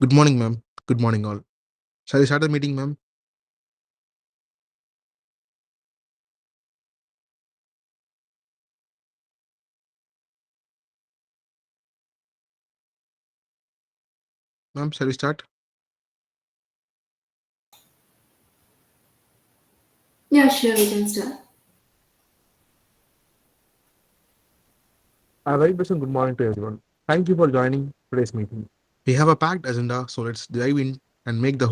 Good morning, ma'am. Good morning, all. Shall we start the meeting, ma'am? Ma'am, shall we start? Yeah, sure, we can start. A very pleasant good morning to everyone. Thank you for joining today's meeting. We have a packed agenda, so let's dive in and make the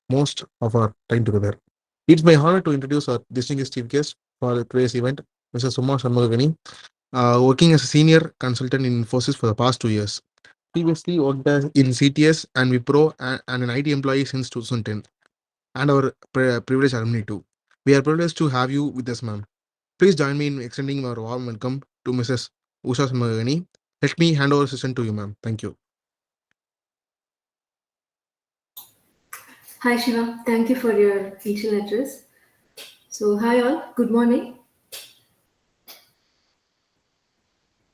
most of our time together. It's my honor to introduce our distinguished chief guest for today's event, Mrs.Usha Shanmugakani, working as a senior consultant in Infosys for the past 2 years. Previously worked in CTS and Wipro and an IT employee since 2010, and our privileged alumni too. We are privileged to have you with us, ma'am. Please join me in extending our warm welcome to Mrs. Usha Shanmugakani. Let me hand over the session to you, ma'am. Thank you. Hi, Shiva. Thank you for your initial address. So, hi all. Good morning.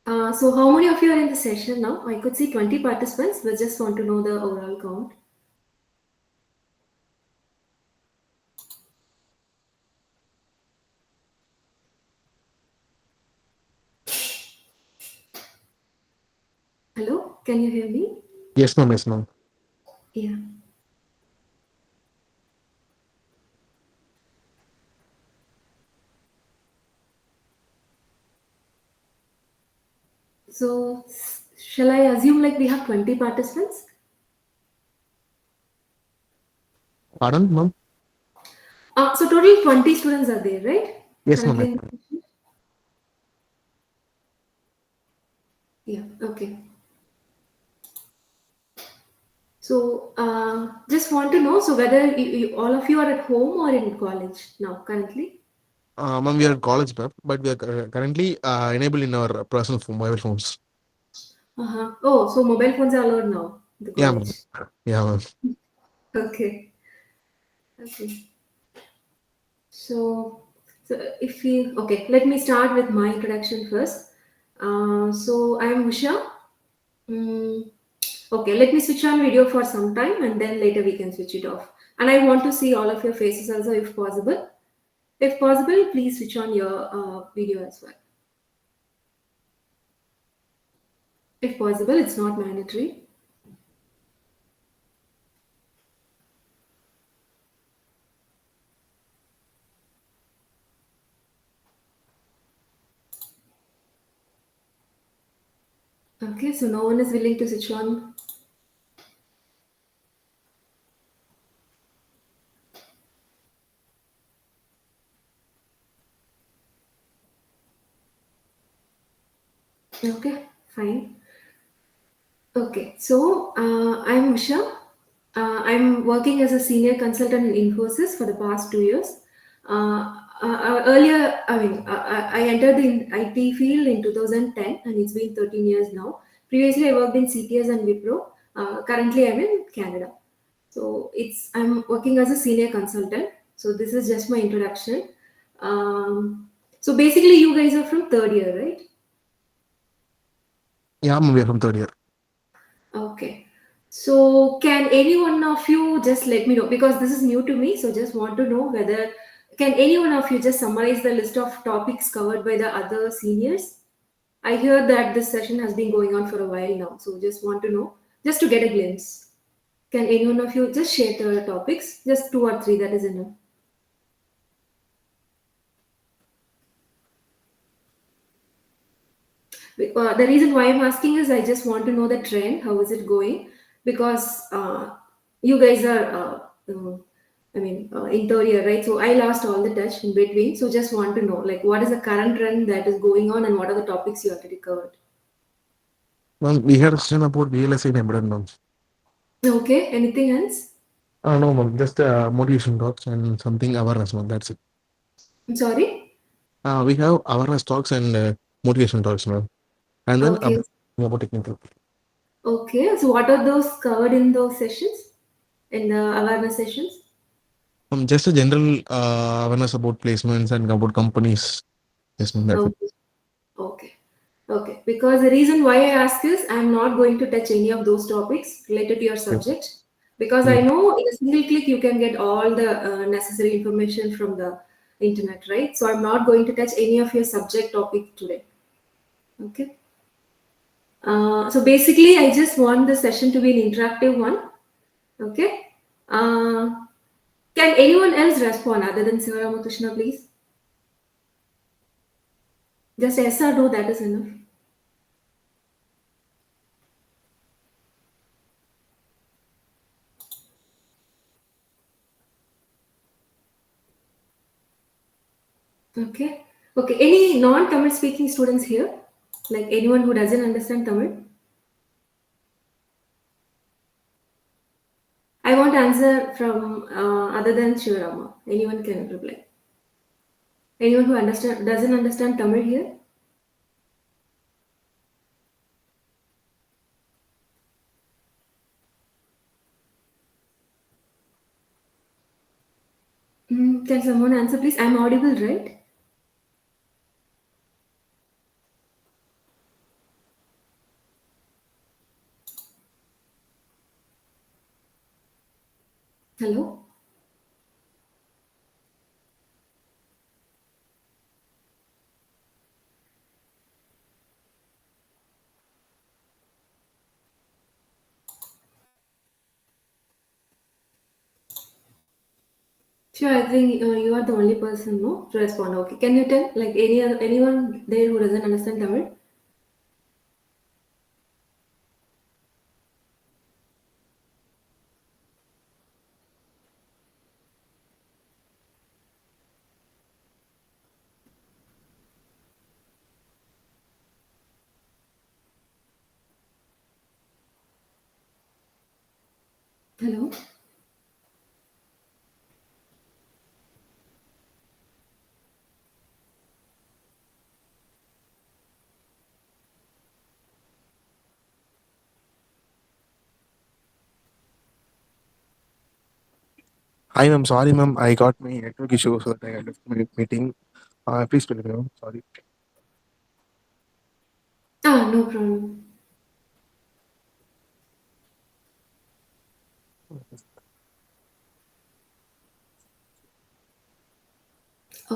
So, how many of you are in the session now? I could see 20 participants, but just want to know the overall count. Hello, can you hear me? Yes, ma'am. Yes, ma'am. Yeah. So, shall I assume like we have 20 participants? Pardon, ma'am? So, total 20 students are there, right? Yes, ma'am. Yes, Currently? ma'am. Yeah, okay. So, just want to know so whether all of you are at home or in college now, currently? Ma'am, we are at college, ma'am, but we are currently enabled in our personal mobile phones. Uh-huh. Oh, so mobile phones are allowed now in the Yeah, ma'am. college. Yeah, ma'am. Okay. Okay. So, if we okay, let me start with my introduction first. So I am Usha. Mm, okay, let me switch on video for some time and then later we can switch it off. And I want to see all of your faces also if possible. If possible, please switch on your video as well. If possible, it's not mandatory. Okay, so no one is willing to switch on. Okay, fine. Okay, so I'm Usha. I'm working as a senior consultant in Infosys for the past 2 years. Earlier, I entered the IT field in 2010 and it's been 13 years now. Previously, I worked in CTS and Wipro. Currently, I'm in Canada. So I'm working as a senior consultant. So this is just my introduction. So basically, you guys are from third year, right? Yeah, ma'am, we are from third year. Okay. So can any one of you just let me know because this is new to me, so just want to know whether can any one of you just summarize the list of topics covered by the other seniors? I hear that this session has been going on for a while now, so just want to know just to get a glimpse. Can any one of you just share the topics? Just two or three, that is enough. The reason why I'm asking is I just want to know the trend. How is it going? Because you guys are, in third year, right? So I lost all the touch in between. So just want to know, like, what is the current trend that is going on, and what are the topics you already covered? Ma'am, we had a session about VLSI and embedded, ma'am. Okay. Anything else? No, ma'am, just motivation talks and something awareness, ma'am. That's it. I'm sorry. We have awareness talks and motivation talks, ma'am. And then Okay. about technical. Okay. So what are those covered in those sessions? In the awareness sessions? Just a general awareness about placements and about companies. Yes, ma'am. That's it. Okay. Okay. Okay, because the reason why I ask is I'm not going to touch any of those topics related to your Yes. subject because I Yes. know in a single click you can get all the necessary information from the internet, right? So I'm not going to touch any of your subject topic today. Okay. So basically, I just want the session to be an interactive one. Okay. Uh, can anyone else respond other than Sivaramakrishna, please? Just yes or no, that is enough. Okay. Okay. Any non-Tamil speaking students here? Like anyone who doesn't understand Tamil? I want answer from other than Shivarama. Anyone can reply. Anyone who doesn't understand Tamil here? Can someone answer, please? I'm audible, right? Hello. Sure. I think you are the only person, no, to respond. Okay. Can you tell, like anyone there who doesn't understand Tamil? Hello. Hi, ma'am. Sorry, ma'am. I got my network issue, so that I left my meeting. Please tell me, ma'am. Sorry. Ah, no problem.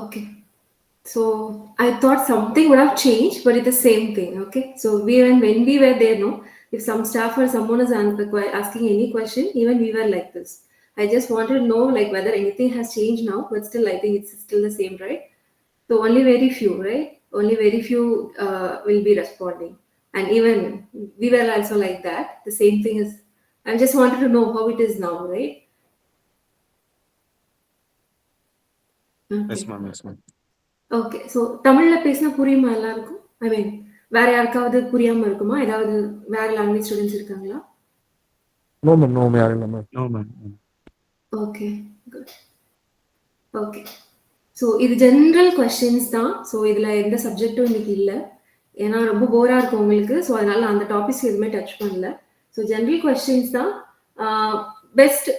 Okay. So I thought something would have changed, but it's the same thing. Okay. So when we were there, no, if some staff or someone is asking any question, even we were like this. I just wanted to know like whether anything has changed now, but still I think it's still the same, right? So only very few, right? Only very few will be responding, and even we were also like that. The same thing is. I just wanted to know how it is now, right? Yes, Okay. ma'am. Yes, ma'am. Okay. So தமிழ்ல பேசினா புரியுமா எல்லாருக்கும்? ஐ மீன் வேற யாருக்காவது புரியாம இருக்குமா? ஏதாவது வேற லாங்குவேஜ் ஸ்டூடண்ட்ஸ் இருக்காங்களா? No, ma'am. No, ma'am. No, ma'am. No, ma'am. Okay. Good. Okay. So இது ஜென்ரல் கொஸ்டின்ஸ் தான். ஸோ இதில் எந்த சப்ஜெக்ட்டும் இன்னைக்கு இல்லை. ஏன்னா ரொம்ப போராக இருக்கும் உங்களுக்கு. ஸோ அதனால நான் அந்த டாபிக்ஸ் எதுவுமே டச் பண்ணல. ஸோ ஜென்ரல் கொஸ்டின்ஸ் தான். பெஸ்ட்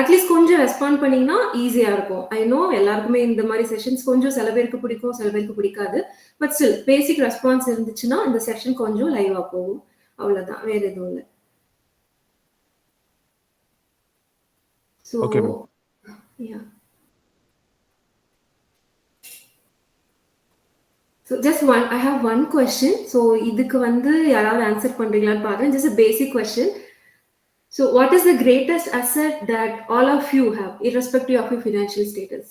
அட்லீஸ்ட் கொஞ்சம் ரெஸ்பாண்ட் பண்ணீங்கன்னா ஈஸியாக இருக்கும். ஐ நோ எல்லாருக்குமே இந்த மாதிரி செஷன்ஸ் கொஞ்சம் சில பேருக்கு பிடிக்கும், சில பேருக்கு பிடிக்காது. பட் ஸ்டில் பேசிக் ரெஸ்பான்ஸ் இருந்துச்சுன்னா இந்த செஷன் கொஞ்சம் லைவாக போகும். அவ்வளோதான், வேற எதுவும் இல்லை. So Okay, ma'am. Yeah. So just one I have one question. So இதுக்கு வந்து யாராவது ஆன்சர் பண்ணுறீங்களான்னு பார்க்குறேன். Just a basic question. So what is the greatest asset that all of you have irrespective of your financial status?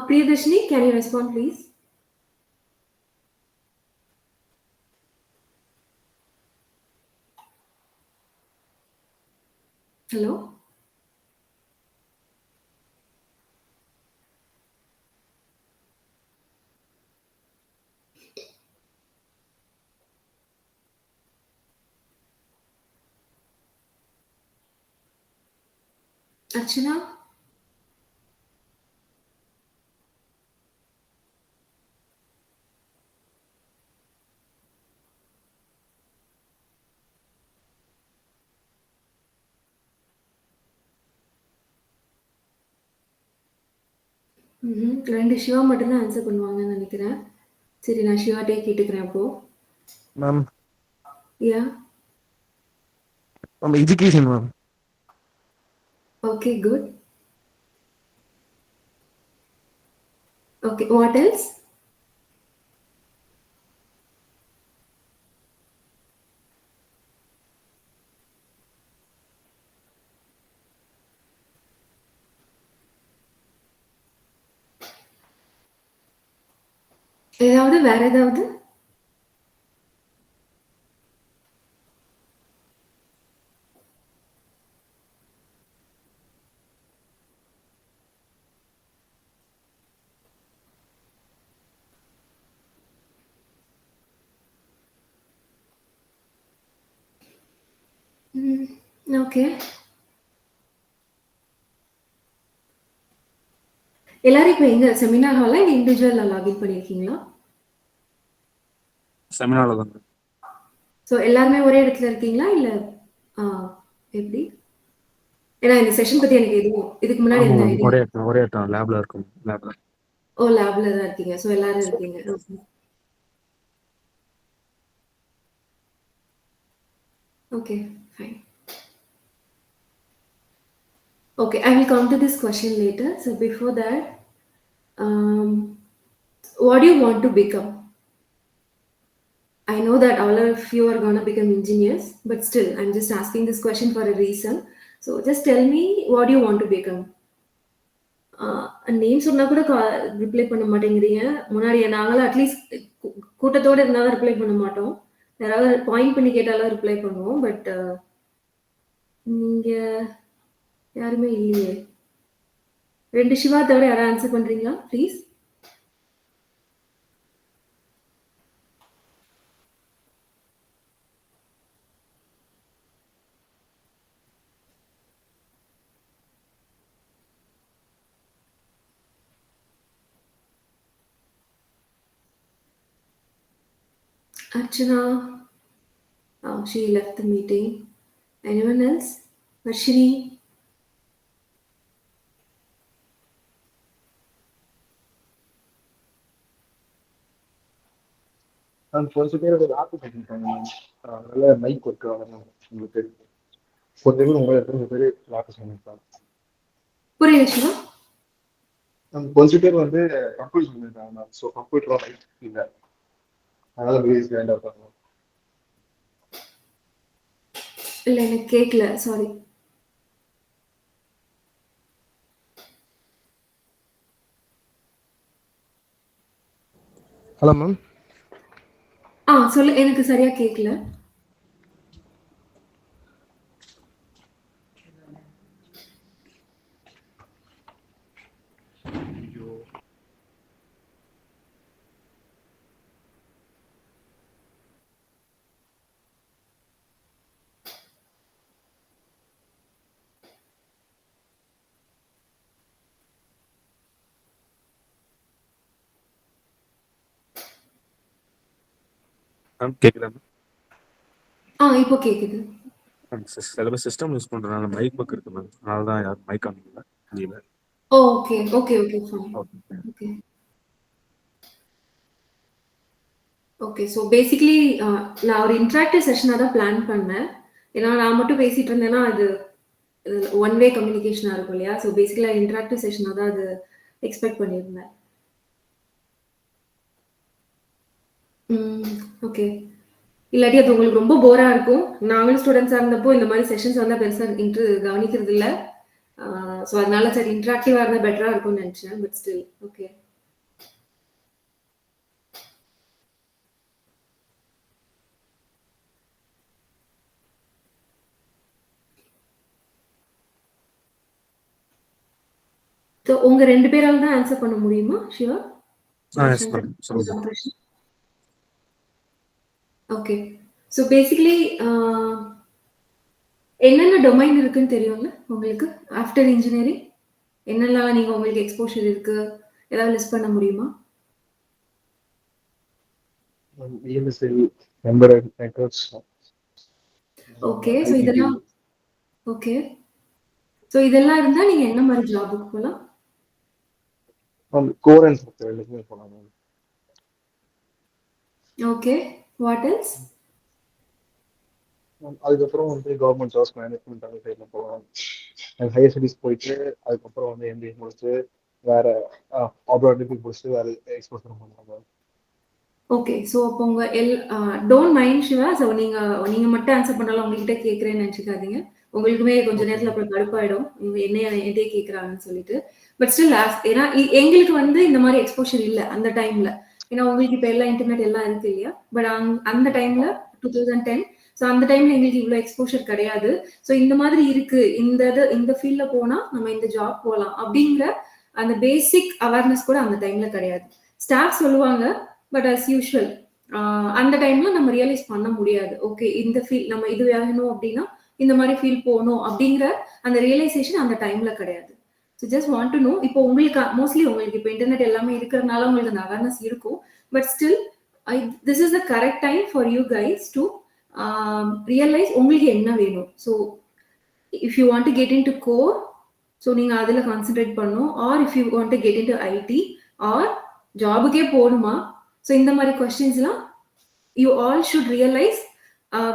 Priyadarshini, can you respond, please? Hello? Archana? 2 Siva மட்டும் தான் answer பண்ணுவாங்கன்னு நெனைக்கிறேன். சரி நான் சிவாட்டயே கேட்டுக்கிறேன் அப்போ. Ma'am yeah! Ma'am education ma'am. Okay, good. Okay, what else? ஏதாவது வேற ஏதாவது? ம். ஓகே. எல்லாரும் இப்ப எங்க செமினார் ஹாலா? இல்ல இண்டிவிஜுவலா லாகின் பண்ணியிருக்கீங்களா? செமினார்ல தாங்க. ஸோ எல்லாருமே ஒரே இடத்துல இருக்கீங்களா? இல்ல ஆ எப்படி? ஏன்னா இந்த செஷன் பத்தி எனக்கு எதுவும் இதுக்கு முன்னாடி ஆமா எந்த மேம். ஐடியா. ஒரே இடத்துல லேப்ல இருக்கும். லேப்ல. ஓ! லேப்ல தான் இருக்கீங்க. ஸோ எல்லாரும் இருக்கீங்க. Okay. Okay, fine. Okay, I will come to this question later. So before that, what do you want to become? I know that all of you are gonna become engineers, but still, I'm just asking this question for a reason. So just tell me, what do you want to become? Name சொன்னா கூட reply பண்ண மாட்டேங்கிறீங்க. முன்னாடி நாங்கலாம் at least கூட்டத்தோட இருந்தா தான் reply பண்ண மாட்டோம். யாராவது பாயிண்ட் பண்ணி கேட்டாலும் ரிப்ளை பண்ணுவோம். பட் நீங்க யாருமே இல்லையே. 2 சிவா தவிர யாராவது ஆன்சர் பண்றீங்களா? Please. Archana, oh, she left the meeting. Anyone else? Varshini? Ma'am கொஞ்சம் பேர் லாக்கு பண்ணிட்டாங்க மேம். அதனால மைக் ஒர்க் ஆகணும் உங்களுக்கு. கொஞ்சம் பேர் உங்களை கொஞ்சம் பேர் லாக்கு பண்ணியிருக்காங்க. புரியல சிவா. கொஞ்சம் பேர் வந்து கம்ப்யூட்டர் பண்ணியிருக்காங்க மேம். ஸோ கம்ப்யூட்டர் லைட் இல்லை, அதனால ப்ளீஸ் ஜாயின் அப் பண்ணணும். இல்ல எனக்கு கேட்கல, சாரி. Hello ma'am. சொல்லு, எனக்கு சரியா கேட்கல. மேம் கேக்குதா மேம்? இப்போ கேக்குது. சிலபஸ் சிஸ்டம் யூஸ் பண்றதுனால மைக் பக் இருக்கு மேம். அதனால தான் யாரும் மைக் ஆன் பண்ணல. இல்ல. Okay, okay, okay, fine. Okay. Okay. Okay. So basically நான் ஒரு இன்டராக்டிவ் செஷனா தான் பிளான் பண்ணேன். ஏன்னா நான் மட்டும் பேசிட்டு இருந்தேன்னா அது ஒன் வே கம்யூனிகேஷனா இருக்கும் இல்லையா? ஸோ பேசிக்கலா இன்டராக்டிவ் செஷனா தான் அது எக்ஸ்பெக்ட் பண்ணியிருந்தேன். ஓகே. இல்லாட்டி அது உங்களுக்கு ரொம்ப போரா இருக்கும். நாங்களும் ஸ்டூடெண்ட்ஸா இருந்தப்போ இந்த மாதிரி செஷன்ஸ் வந்தா பெருசா கவனிக்கிறது இல்ல. ஸோ அதனால சரி இன்டராக்டிவா இருந்தா பெட்டரா இருக்கும்னு நினைச்சேன். But still okay. ஸோ உங்க 2 பேரால தான் ஆன்சர் பண்ண முடியுமா சிவா? Yes ma'am. சொல்லுங்க. ஓகே. ஸோ பேசிக்கலி என்னென்ன டொமைன் இருக்குன்னு தெரியும்ல உங்களுக்கு? ஆஃப்டர் இன்ஜினியரிங் என்னெல்லாம் நீங்க உங்களுக்கு எக்ஸ்போஷர் இருக்கு? ஏதாவது லிஸ்ட் பண்ண முடியுமா? EMSL, embedded networks, okay. So IPT. இதெல்லாம் ஓகே. ஸோ இதெல்லாம் இருந்தா நீங்க என்ன மாதிரி ஜாபுக்கு போலாம்? core and structure ரெண்டுக்குமே போகலாம் மேம். Okay. What else? அதுக்கப்புறம் கவர்மெண்ட் ஜாப்ஸ் மேனேஜ்மெண்ட் அந்த சைடில் போகலாம். அண்ட் ஹையர் ஸ்டடீஸ் போயிட்டு அதுக்கப்புறம் எம்பிஏ முடிச்சு வேற ஆப்ராட்க்கு முடிச்சு வேற எக்ஸ்போசர் பண்ணுவாங்க. ஓகே. ஸோ அப்போ உங்கள் டோன்ட் மைண்ட் சிவா. ஸோ நீங்கள் மட்டும் ஆன்சர் பண்ணாலும் உங்ககிட்ட கேட்குறேன்னு நினச்சிக்காதீங்க. உங்களுக்குமே கொஞ்சம் நேரத்தில் அப்புறம் கடுப்பாயிடும் இவங்க என்னையே கேட்குறாங்கன்னு சொல்லிட்டு. பட் ஸ்டில் ஏன்னா எங்களுக்கு இந்த மாதிரி எக்ஸ்போஷர் இல்லை அந்த டைமில். ஏன்னா உங்களுக்கு இப்போ எல்லாம் இன்டர்நெட் எல்லாம் இருக்கு இல்லையா. பட் அந்த டைமில் 2010. ஸோ அந்த டைம்ல எங்களுக்கு இவ்வளோ எக்ஸ்போஷர் கிடையாது. ஸோ இந்த மாதிரி இருக்கு, இந்த ஃபீல்டில் போனால் நம்ம இந்த ஜாப் போகலாம் அப்படிங்கிற அந்த பேசிக் அவேர்னஸ் கூட அந்த டைம்ல கிடையாது. ஸ்டாஃப் சொல்லுவாங்க, பட் அஸ் யூஷுவல் அந்த டைம்ல நம்ம ரியலைஸ் பண்ண முடியாது. ஓகே, இந்த ஃபீல் நம்ம இது வேணும் அப்படின்னா இந்த மாதிரி ஃபீல் போகணும் அப்படிங்கிற அந்த ரியலைசேஷன் அந்த டைம்ல கிடையாது. So just want to know. இப்போ உங்களுக்கு மோஸ்ட்லி உங்களுக்கு இப்போ இன்டர்நெட் எல்லாமே இருக்கிறதுனால உங்களுக்கு அந்த அவேர்னஸ் இருக்கும். But still this is the correct time for you guys to realise உங்களுக்கு என்ன வேணும். So if you want to get in to core, so நீங்கள் அதில் கான்சென்ட்ரேட் பண்ணணும். Or if you want to get in to IT or ஜாபுக்கே போகணுமா. So இந்த மாதிரி கொஸ்டின்ஸ்லாம் you all should realise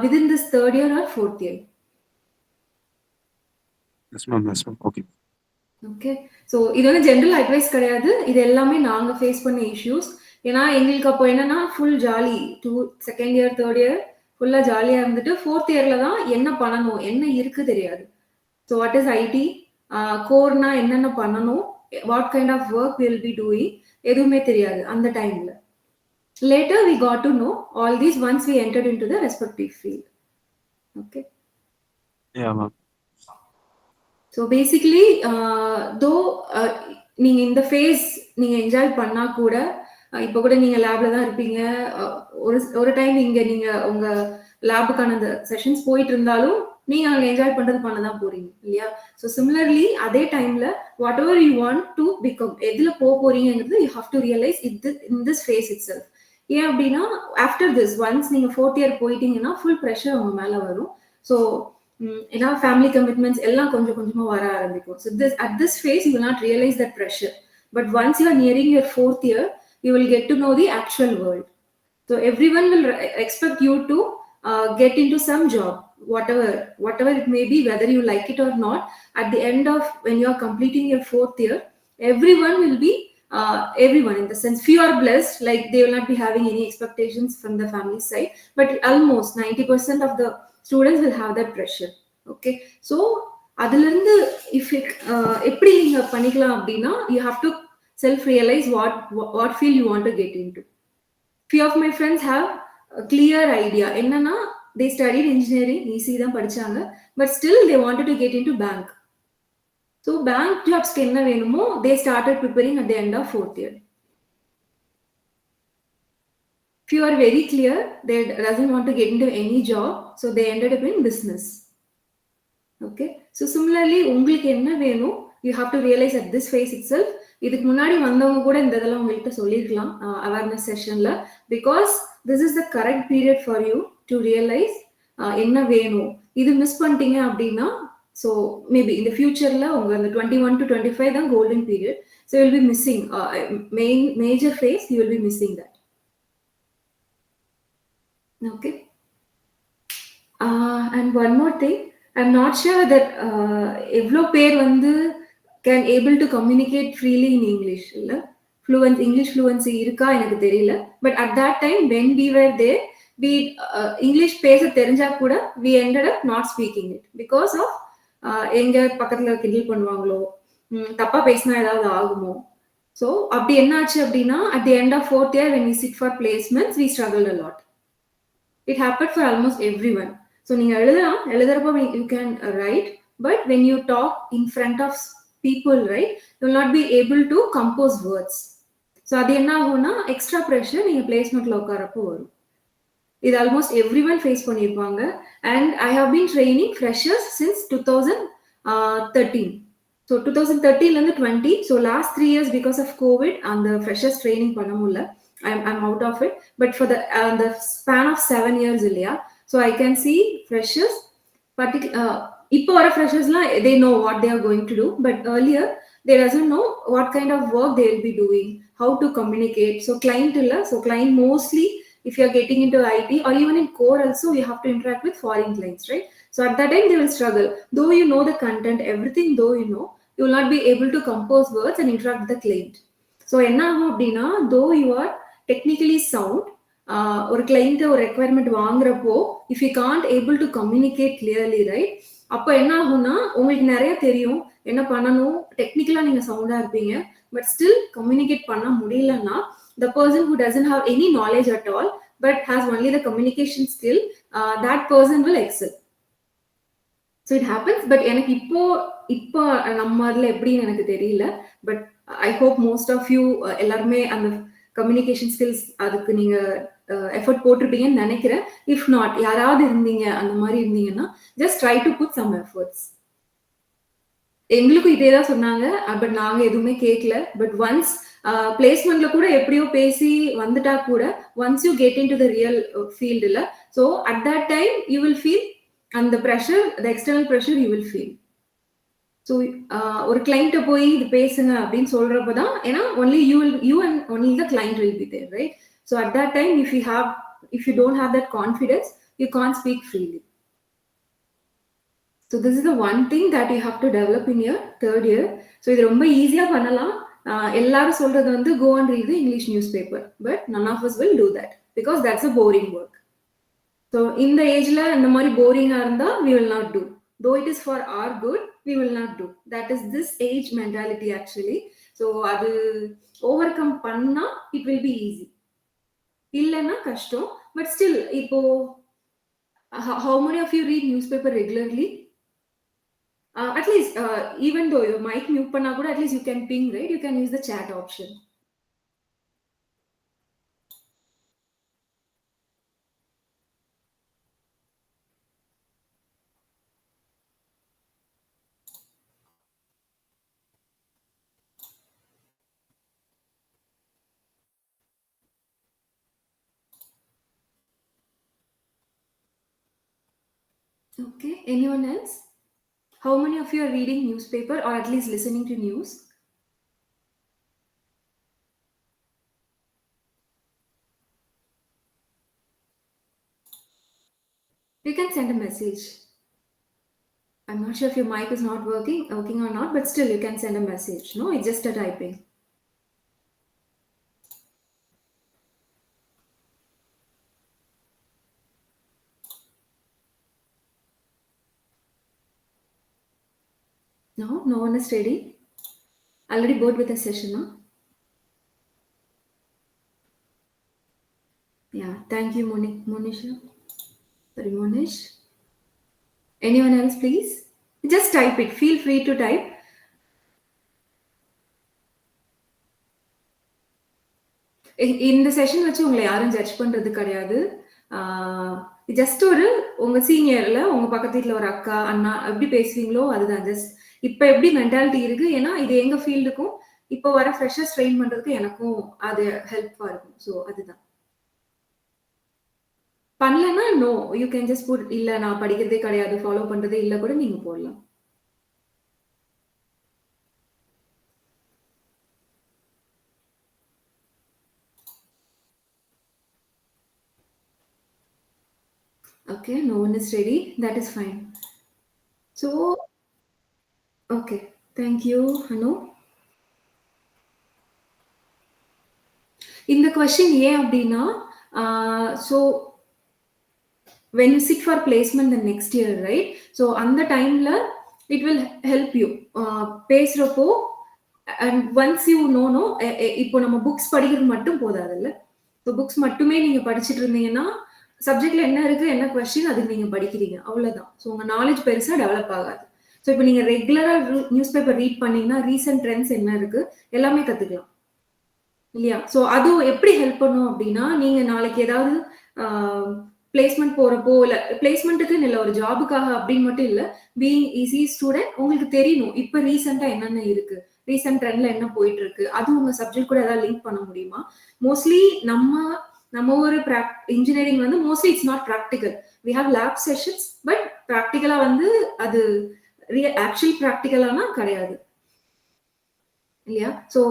within this 3rd year or 4th year. Yes ma'am, yes ma'am. Okay okay. So இது general advice கிடையாது. இது எல்லாமே நாங்கள் ஃபேஸ் பண்ண இஷ்யூஸ். ஏன்னா எங்களுக்கு அப்போ என்னன்னா full jolly. 2nd year 3rd year ஃபுல்லாக ஜாலியாக இருந்துட்டு 4th yearல தான் என்ன பண்ணணும் என்ன இருக்கு தெரியாது. ஸோ வாட் இஸ் ஐடி, கோர்னா என்னென்ன பண்ணணும், what kind of work will be doing எதுவுமே தெரியாது அந்த டைம்ல. Later we got to know all these once we entered into the respective field. Okay. Yeah, ma'am. So basically though நீங்க இந்த face நீங்க என்ஜாய் பண்ணா கூட இப்போ கூட நீங்க லேப்ல தான் இருப்பீங்க. ஒரு டைம் நீங்க உங்க லேபுக்கான அந்த செஷன்ஸ் போயிட்டு இருந்தாலும் நீங்க அங்க என்ஜாய் பண்றது பண்ணதான் போறீங்க இல்லையா. ஸோ சிமிலர்லி அதே டைம்ல whatever you want to become, எதுல போறீங்கிறது you have to realise in this phase itself. ஏன் அப்படின்னா ஆஃப்டர் திஸ் ஒன்ஸ் நீங்க 4th year போயிட்டீங்கன்னா ஃபுல் ப்ரெஷர் உங்க மேல வரும். ஸோ ஏன்னா ஃபேமிலி கமிட்மெண்ட்ஸ் எல்லாம் கொஞ்சம் கொஞ்சமா வர ஆரம்பிக்கும். So at this phase you will not realize that pressure, but once you are nearing your 4th year you will get to know the actual world. So everyone will expect you to get into some job, whatever it may be, whether you like it or not. At the end of when you are completing your 4th year, everyone will be everyone in the sense, few are blessed, like they will not be having any expectations from the family side, but almost 90% of the students will have that pressure. Okay, so அதுல இருந்து if எப்படி நீங்க பண்ணிக்கலாம் அப்படின்னா you have to self realize what field you want to get into. Few of my friends have a clear idea. என்னன்னா they studied engineering, easy தான் படிச்சாங்க, but still they wanted to get into bank. So bank jobs க்கு என்ன வேணுமோ they started preparing at the end of 4th year. Few are very clear, they doesn't want to get into any job, so they ended up in business. Okay, so similarly உங்களுக்கு என்ன வேணும் you have to realize at this phase itself. இதுக்கு முன்னாடி வந்தவங்க கூட இந்த இதெல்லாம் உங்கள்கிட்ட சொல்லியிருக்கலாம் அவேர்னஸ் செஷன்ல, because this is the correct period for you to realise என்ன வேணும். இது மிஸ் பண்ணிட்டீங்க அப்படின்னா ஸோ மேபி இந்த ஃபியூச்சர்ல உங்க அந்த 21 to 25 தான் golden period. So you will be missing major phase, you will be missing that. Okay. And one more thing, I'm not sure that எவ்வளோ பேர் can able to communicate freely in English. English fluency இருக்கா எனக்கு தெரியல. But at that time when we were there, we English பேச தெரிஞ்சா கூட we ended up not speaking it because of எங்க பக்கத்துல கிண்டல் பண்ணுவாங்களோ, தப்பா பேசினா ஏதாவது ஆகுமோ. ஸோ அப்படி என்னாச்சு அப்படின்னா at the end of 4th year when we sit for placements we struggled a lot. It happened for almost everyone. So நீங்க எழுதுறப்ப you can write, but when you talk in front of people, right, you will not be able to compose words. So அது என்ன ஆகும்னா extra pressure நீங்க பிளேஸ்மெண்ட்ல உட்காரப்போ வரும். இது almost everyone face பண்ணியிருப்பாங்க. And I have been training freshers since 2013. So 2013லேருந்து 20, so last 3 years because of covid அந்த ஃப்ரெஷர்ஸ் ட்ரைனிங் பண்ண முடியல. I'm out of it, but for the span of 7 years இல்லையா, so I can see freshers இப்போ வர ஃப்ரெஷர்ஸ்லாம் they know what they are going to do, but earlier they doesn't know what kind of work they will be doing, how to communicate. So client mostly, if you're getting into IT or even in core also, you have to interact with foreign clients, right? So at that time they will struggle. Though you know the content, everything, though you know, you will not be able to compose words and interact with the client. So என்ன ஆகும் அப்படின்னா, though you are technically sound, ஒரு client ஒரு requirement வாங்குறப்போ if you can't able to communicate clearly, right, அப்போ என்ன ஆகும்னா உங்களுக்கு நிறைய தெரியும் என்ன பண்ணணும், டெக்னிக்கலா நீங்க சவுண்டா இருப்பீங்க, பட் ஸ்டில் கம்யூனிகேட் பண்ண முடியலன்னா the person who doesn't have any knowledge at all but has only the communication skill, that person will excel. So it happens. But எனக்கு இப்போ நம்ம அதுல எப்படின்னு எனக்கு தெரியல, but I hope most of you எல்லாருமே அந்த கம்யூனிகேஷன் ஸ்கில்ஸ் அதுக்கு நீங்க எஃபர்ட் போட்டிருப்பீங்கன்னு நினைக்கிறேன். இஃப் நாட், யாராவது இருந்தீங்க அந்த மாதிரி இருந்தீங்கன்னா just try to put some efforts. எங்களுக்கும் இதே தான் சொன்னாங்க, பட் நாங்க எதுவுமே கேட்கல. பட் ஒன்ஸ் பிளேஸ்மெண்ட்ல கூட எப்படியோ பேசி வந்துட்டா கூட, once you get in to the real ஃபீல்டுல, so at that time you will feel அந்த pressure, the external pressure you will feel. So ஒரு கிளைண்ட்டை போய் இது பேசுங்க அப்படின்னு சொல்றப்பதான், ஏன்னா only you and only the client will be there, right? So at that time if you don't have that confidence, you can't speak freely. So this is the one thing that you have to develop in your third year. So இது ரொம்ப ஈஸியா பண்ணலாம். எல்லாரும் சொல்றது வந்து go and read the English newspaper, but none of us will do that because that's a boring work. So in the ageல இந்த மாதிரி போரிங்கா இருந்தா we will not do. Though it is for our good, we will not do. That is this age mentality actually. So அது overcome பண்ணா it will be easy. இல்லைன்னா கஷ்டம். But still, இப்போ how many of you read newspaper regularly? At least, even though your mic mute panna kuda, at least you can ping, right? You can use the chat option. Okay, anyone else? How many of you are reading newspaper or at least listening to news? You can send a message. I'm not sure if your mic is not working or not, but still you can send a message. No, it's just a typing. No one is ready. Already bored with the session, no? Yeah, thank you, Monisha. Sorry, Monish. Anyone else, please? Just type it. Feel free to type. இந்த session வச்சு உங்களை யாரும் judge பண்றது கிடையாது. Just ஒரு உங்க சீனியர்ல உங்க பக்கத்து வீட்டுல ஒரு அக்கா அண்ணா எப்படி பேசுவீங்களோ அதுதான். ஜஸ்ட் இப்ப எப்படி மென்டாலிட்டி இருக்கு, ஏன்னா இது எங்க ஃபீல்டுக்கும் இப்போ வர ஃப்ரெஷர்ஸ் ட்ரெயின் பண்றதுக்கு எனக்கும் அது ஹெல்ப்ஃபா இருக்கும். ஸோ அதுதான். பண்ணலன்னா no, you can just put இல்ல நான் படிக்கிறதே கிடையாது, ஃபாலோ பண்றதே இல்ல கூட நீங்க போடலாம். Okay, no one is ready. That is fine. So, okay, thank you, Hanu. இந்த கொஸ்டின் ஏன் அப்படின்னா, so when you sit for placement the next year, right? So அந்த டைம்ல it will help you பேசுறப்போ, and once you know, இப்போ நம்ம books படிக்கிறது மட்டும் போதாது இல்ல. ஸோ புக்ஸ் மட்டுமே நீங்க படிச்சுட்டு இருந்தீங்கன்னா சப்ஜெக்ட்ல என்ன இருக்கு, என்ன கொஸ்டின், அதுக்கு நீங்க படிக்கிறீங்க, அவ்வளவுதான். ஸோ உங்க நாலேஜ் பெருசா டெவலப் ஆகாது. ஸோ இப்போ நீங்க ரெகுலரா நியூஸ் பேப்பர் ரீட் பண்ணீங்கன்னா ரீசெண்ட் ட்ரெண்ட்ஸ் என்ன இருக்கு எல்லாமே கத்துக்கலாம் இல்லையா? ஸோ அது எப்படி ஹெல்ப் பண்ணும் அப்படின்னா, நீங்க நாளைக்கு ஏதாவது பிளேஸ்மெண்ட் போறப்போ, இல்ல பிளேஸ்மெண்ட்டுக்கு இல்ல ஒரு ஜாபுக்காக அப்படின்னு மட்டும் இல்ல, பீயிங் ஈஸி ஸ்டூடெண்ட் உங்களுக்கு தெரியணும் இப்ப ரீசெண்டா என்னென்ன இருக்கு, ரீசெண்ட் ட்ரெண்ட்ல என்ன போயிட்டு இருக்கு, அது உங்க சப்ஜெக்ட் கூட ஏதாவது லிங்க் பண்ண முடியுமா? மோஸ்ட்லி நம்ம ஒரு இன்ஜினியரிங் வந்து mostly it's not practical. We have lab sessions, but ப்ராக்டிக்கலா வந்து அது ஆக்சுவல் ப்ராக்டிக்கலானா கிடையாது. இல்லையா? ஸோ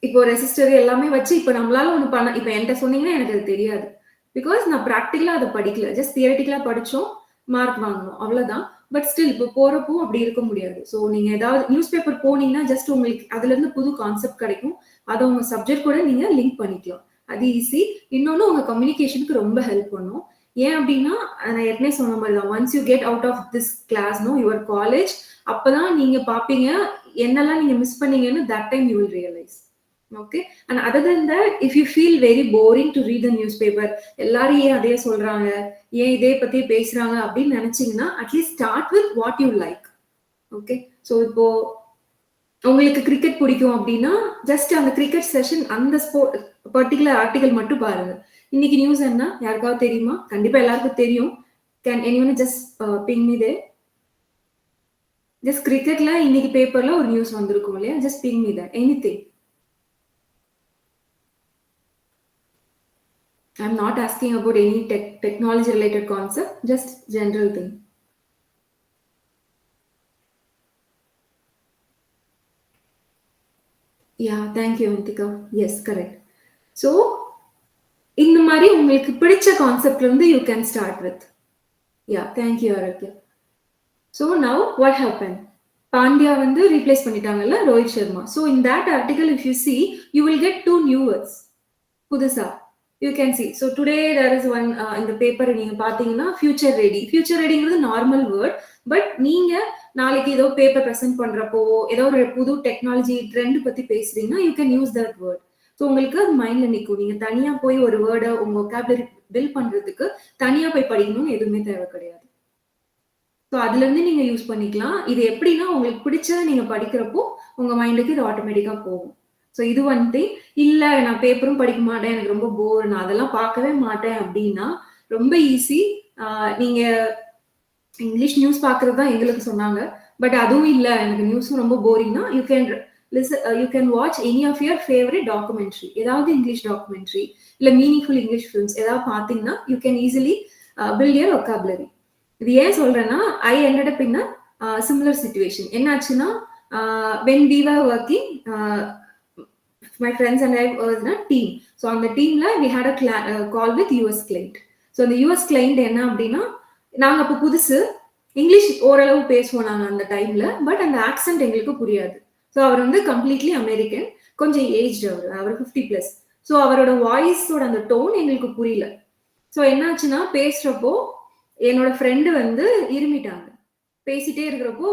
இப்போ ரெசிஸ்டர் எல்லாமே வச்சு இப்போ நம்மளால ஒன்று பண்ண, இப்போ என்கிட்ட சொன்னீங்கன்னா எனக்கு அது தெரியாது. பிகாஸ் நான் ப்ராக்டிக்கலாக அதை படிக்கல, ஜஸ்ட் தியரட்டிக்கலாக படித்தோம், மார்க் வாங்கணும், அவ்வளோதான். பட் ஸ்டில் இப்போ போகிறப்போ அப்படி இருக்க முடியாது. ஸோ நீங்கள் ஏதாவது நியூஸ் பேப்பர் போனீங்கன்னா ஜஸ்ட் உங்களுக்கு அதுலேருந்து புது கான்செப்ட் கிடைக்கும், அதை உங்கள் சப்ஜெக்ட் கூட நீங்கள் லிங்க் பண்ணிக்கலாம், அது ஈஸி. இன்னொன்று உங்கள் கம்யூனிகேஷனுக்கு ரொம்ப ஹெல்ப் பண்ணும். ஏன் அப்படின்னா நான் ஏற்கனவே சொன்ன மாதிரி தான், once you get out of this class, no your college, அப்பதான் நீங்க பாப்பீங்க என்னெல்லாம் நீங்க மிஸ் பண்ணீங்கன்னு, that time you will realize. Okay, and other than that, if you feel very boring to read the newspaper, எல்லாரும் ஏன் அதே சொல்றாங்க, ஏன் இதே பத்தி பேசுறாங்க அப்படின்னு நினைச்சீங்கன்னா, at least start with what you like. Okay, so இப்போ உங்களுக்கு கிரிக்கெட் பிடிக்கும் அப்படின்னா ஜஸ்ட் அந்த கிரிக்கெட் செஷன், அந்த பர்டிகுலர் ஆர்டிகல் மட்டும் பாருங்க. இன்னைக்கு நியூஸ் என்ன யாருக்காவது தெரியுமா? கண்டிப்பா எல்லாருக்கும் தெரியும். Can anyone just ping me there? Just கிரிக்கெட்ல இன்னைக்கு பேப்பர்ல ஒரு நியூஸ் வந்திருக்கும் இல்லையா, just ping me there, anything. I'm not asking about any technology related concept, just general thing. Yeah, thank you Antika. Yes, correct. So இந்த மாதிரி உங்களுக்கு பிடிச்ச கான்செப்ட்ல இருந்து you can start with. Yeah, thank you Arakya. So now what happened? Pandya வந்து replace பண்ணிட்டாங்கல்ல Rohit Sharma. So in that article if you see, you will get 2 new words. புதுசா you can see. So today there is one in the paper, நீங்க பாத்தீங்கன்னா future ready. future readyங்கிறது normal word, but நீங்க நாளைக்கு ஏதோ paper present பண்றப்போ ஏதோ ஒரு புது டெக்னாலஜி ட்ரெண்ட் பத்தி பேசுறீங்கன்னா you can use that word. So உங்களுக்கு அது மைண்ட்ல நிற்கும். நீங்க தனியா போய் ஒரு வேர்டை உங்க vocabulary பில்ட் பண்றதுக்கு தனியா போய் படிக்கணும்னு எதுவுமே தேவை கிடையாது. ஸோ அதுல இருந்து நீங்க யூஸ் பண்ணிக்கலாம். இது எப்படின்னா உங்களுக்கு பிடிச்சதை நீங்க படிக்கிறப்போ உங்க மைண்டுக்கு இது ஆட்டோமேட்டிக்கா போகும். ஸோ இது வந்துட்டு இல்லை நான் பேப்பரும் படிக்க மாட்டேன், எனக்கு ரொம்ப போர், நான் அதெல்லாம் பார்க்கவே மாட்டேன் அப்படின்னா ரொம்ப ஈஸி. நீங்க இங்கிலீஷ் நியூஸ் பார்க்கறது தான் எங்களுக்கு சொன்னாங்க, பட் அதுவும் இல்லை எனக்கு நியூஸும் ரொம்ப போரிங்னா you can watch any of your favorite documentary, ஏதாவது இங்கிலீஷ் டாக்குமெண்ட்ரி இல்லை மீனிங்ஃபுல் இங்கிலீஷ் ஃபிலிம்ஸ் ஏதாவது பார்த்தீங்கன்னா you can easily build your vocabulary. இது ஏன் சொல்றேன்னா I ended up in a similar situation. என்னாச்சுன்னா when we were working, my friends and I was in a team. So on the team we had a call with US client. So the US client என்ன அப்படின்னா நாங்க அப்போ புதுசு, English ஓரளவு பேசுவோம் நாங்க அந்த டைம்ல, பட் அந்த ஆக்சென்ட் எங்களுக்கு புரியாது. ஸோ அவர் வந்து கம்ப்ளீட்லி அமெரிக்கன், கொஞ்சம் ஏஜ்டு, அவர் 50+. ஸோ அவரோட வாய்ஸோட அந்த டோன் எங்களுக்கு புரியல. ஸோ என்னாச்சுன்னா பேசுறப்போ என்னோட ஃப்ரெண்டு வந்து இருமிட்டாங்க. பேசிட்டே இருக்கிறப்போ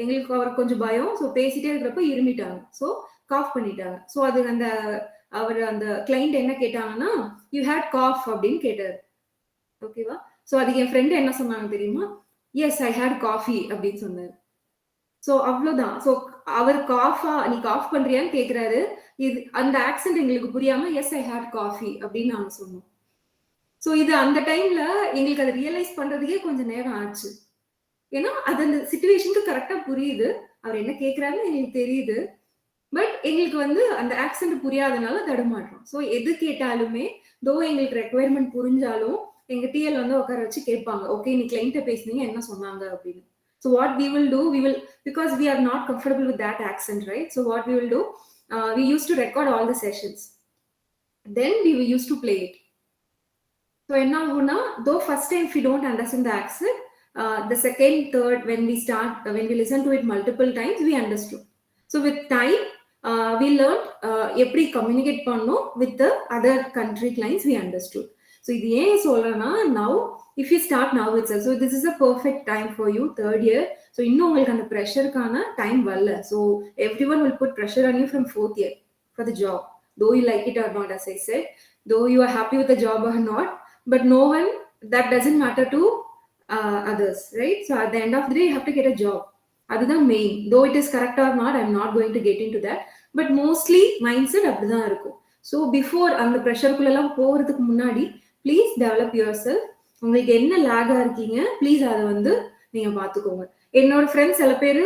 எங்களுக்கு அவர் கொஞ்சம் பயம். ஸோ பேசிட்டே இருக்கிறப்போ இருமிட்டாங்க. ஸோ காஃப் பண்ணிட்டாங்க. ஸோ அது அந்த அவர் அந்த கிளைண்ட் என்ன கேட்டாங்கன்னா யூ ஹேட் காஃப் அப்படின்னு கேட்டார். ஓகேவா? ஸோ அதுக்கு என் ஃப்ரெண்டு என்ன சொன்னாங்க தெரியுமா? எஸ் ஐ ஹேட் காஃபி அப்படின்னு சொன்னார். ஸோ அவ்வளோதான். ஸோ அவர் காஃபா நீ காஃப் பண்றியான்னு கேட்குறாரு. இது அந்த ஆக்சென்ட் எங்களுக்கு புரியாம எஸ் ஐ ஹேட் காஃபி அப்படின்னு நாங்கள் சொன்னோம். ஸோ இது அந்த டைம்ல எங்களுக்கு அதை ரியலைஸ் பண்றதுக்கே கொஞ்சம் நேரம் ஆச்சு. ஏன்னா அது அந்த சிச்சுவேஷனுக்கு கரெக்டா புரியுது, அவர் என்ன கேட்கிறாருன்னு எங்களுக்கு தெரியுது, பட் எங்களுக்கு வந்து அந்த ஆக்சென்ட் புரியாதனால தடுமாற்றோம். ஸோ எது கேட்டாலுமே தோ எங்களுக்கு ரெக்குவயர்மெண்ட் புரிஞ்சாலும் எங்க டிஎல் வந்து உட்கார வச்சு கேட்பாங்க, ஓகே நீ கிளைண்ட்டை பேசுனீங்க என்ன சொன்னாங்க அப்படின்னு. So what we will do, we will, because we are not comfortable with that accent, right? So what we will do, we use to record all the sessions, then we use to play it. So என்ன ஆகும்னா though first time if you don't understand the accent, the second, third, when we listen to it multiple times, we understood. So with time, we learned எப்படி communicate பண்ணணும் with the other country clients, we understood. So இது ஏன் சொல்றேன்னா, now if you start now itself, so this is a perfect time for you, third year. So இன்னும் உங்களுக்கு அந்த ப்ரெஷருக்கான time வரல. So everyone will put pressure on you from fourth year for the job, though you like it or not, as I said, though you are happy with the job or not, but no one, that doesn't matter to others, right? So at the end of the day you have to get a job. அதுதான் main. though it is correct or not, I'm not going to get into that, but mostly mindset அப்படிதான் இருக்கும். So before அந்த ப்ரெஷருக்குள்ளெல்லாம் போகிறதுக்கு முன்னாடி please develop your self. உங்களுக்கு என்ன லேகா இருக்கீங்க please அதை வந்து நீங்க பார்த்துக்கோங்க. என்னோட ஃப்ரெண்ட்ஸ் சில பேர்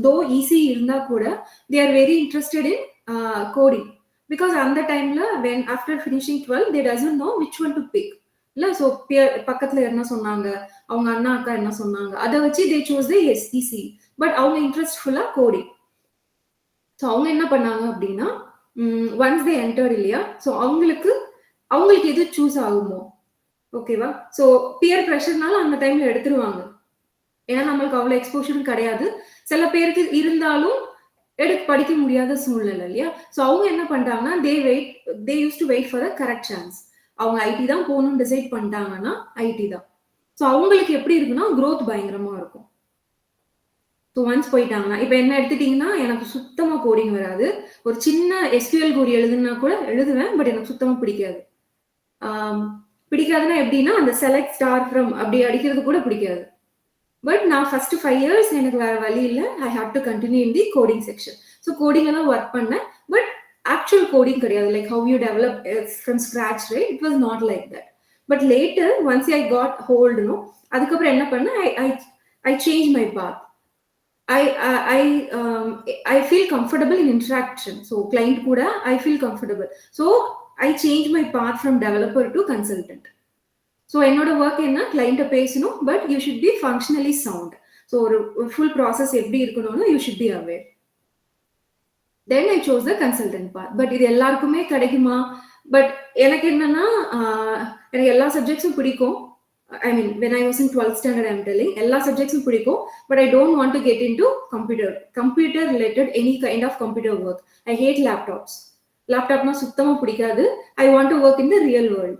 தோ ஈஸி இருந்தா கூட they are very interested in coding, because அந்த டைம்ல when after finishing 12 they doesn't know which one to pick. இல்ல ஸோ பக்கத்துல என்ன சொன்னாங்க, அவங்க அண்ணா அக்கா என்ன சொன்னாங்க, அதை வச்சு they chose the easy, but அவங்க இன்ட்ரெஸ்ட் ஃபுல்லா கோடிங். ஸோ அவங்க என்ன பண்ணாங்க அப்படின்னா ஒன்ஸ் தே என்டர் இல்லையா, ஸோ அவங்களுக்கு எது சூஸ் ஆகுமோ, ஓகேவா, ஸோ பியர் ப்ரெஷர்னால அந்த டைம்ல எடுத்துருவாங்க. ஏன்னா நம்மளுக்கு அவ்வளோ எக்ஸ்போஷரும் கிடையாது. சில பேருக்கு இருந்தாலும் படிக்க முடியாத சூழ்நிலை இல்லையா. ஸோ அவங்க என்ன பண்றாங்கன்னா they use to wait for a correct chance. அவங்க ஐடி தான் போகணும்னு டிசைட் பண்ணிட்டாங்கன்னா ஐடி தான். ஸோ அவங்களுக்கு எப்படி இருக்குன்னா growth பயங்கரமா இருக்கும். ஸோ ஒன்ஸ் போயிட்டாங்கன்னா, இப்போ என்ன எடுத்துட்டீங்கன்னா எனக்கு சுத்தமா கோடிங் வராது. ஒரு சின்ன எஸ்கியூஎல் கோடி எழுதுனா கூட எழுதுவேன், பட் எனக்கு சுத்தமா பிடிக்காது. பிடிக்காதுன்னா எப்படின்னா அந்த செலக்ட் ஸ்டார் ஃப்ரம் அப்படி அடிக்கிறது கூட பிடிக்காது. பட் நான் ஃபர்ஸ்ட் 5 years எனக்கு வேற வழி இல்லை, I have to continue in the coding section. So கோடிங்ல தான் ஒர்க் பண்ணேன், பட் ஆக்சுவல் கோடிங் கிடையாது. Like how you develop from scratch, right? It was not like that. But later once I got ஹோல்டுனோ, அதுக்கப்புறம் என்ன பண்ணேன், I change my path. I feel comfortable in interaction. So client kuda I feel comfortable. So I change my path from developer to consultant. So என்னோட work என்ன, கிளைண்ட்டை பேசணும், but you should be functionally sound. So ஒரு full process எப்படி இருக்கணும்னு you should be aware. Then I chose the consultant part. But இது எல்லாருக்குமே கிடைக்குமா? But எனக்கு என்னன்னா எனக்கு எல்லா சப்ஜெக்ட்ஸும் பிடிக்கும். I mean, when I was in 12th standard, I'm telling, எல்லா சப்ஜெக்ட்ஸும் பிடிக்கும், but I don't want to get into computer related any kind of computer work. I hate laptops. லேப்டாப்னா சுத்தமா பிடிக்காது. I want to work in the real world.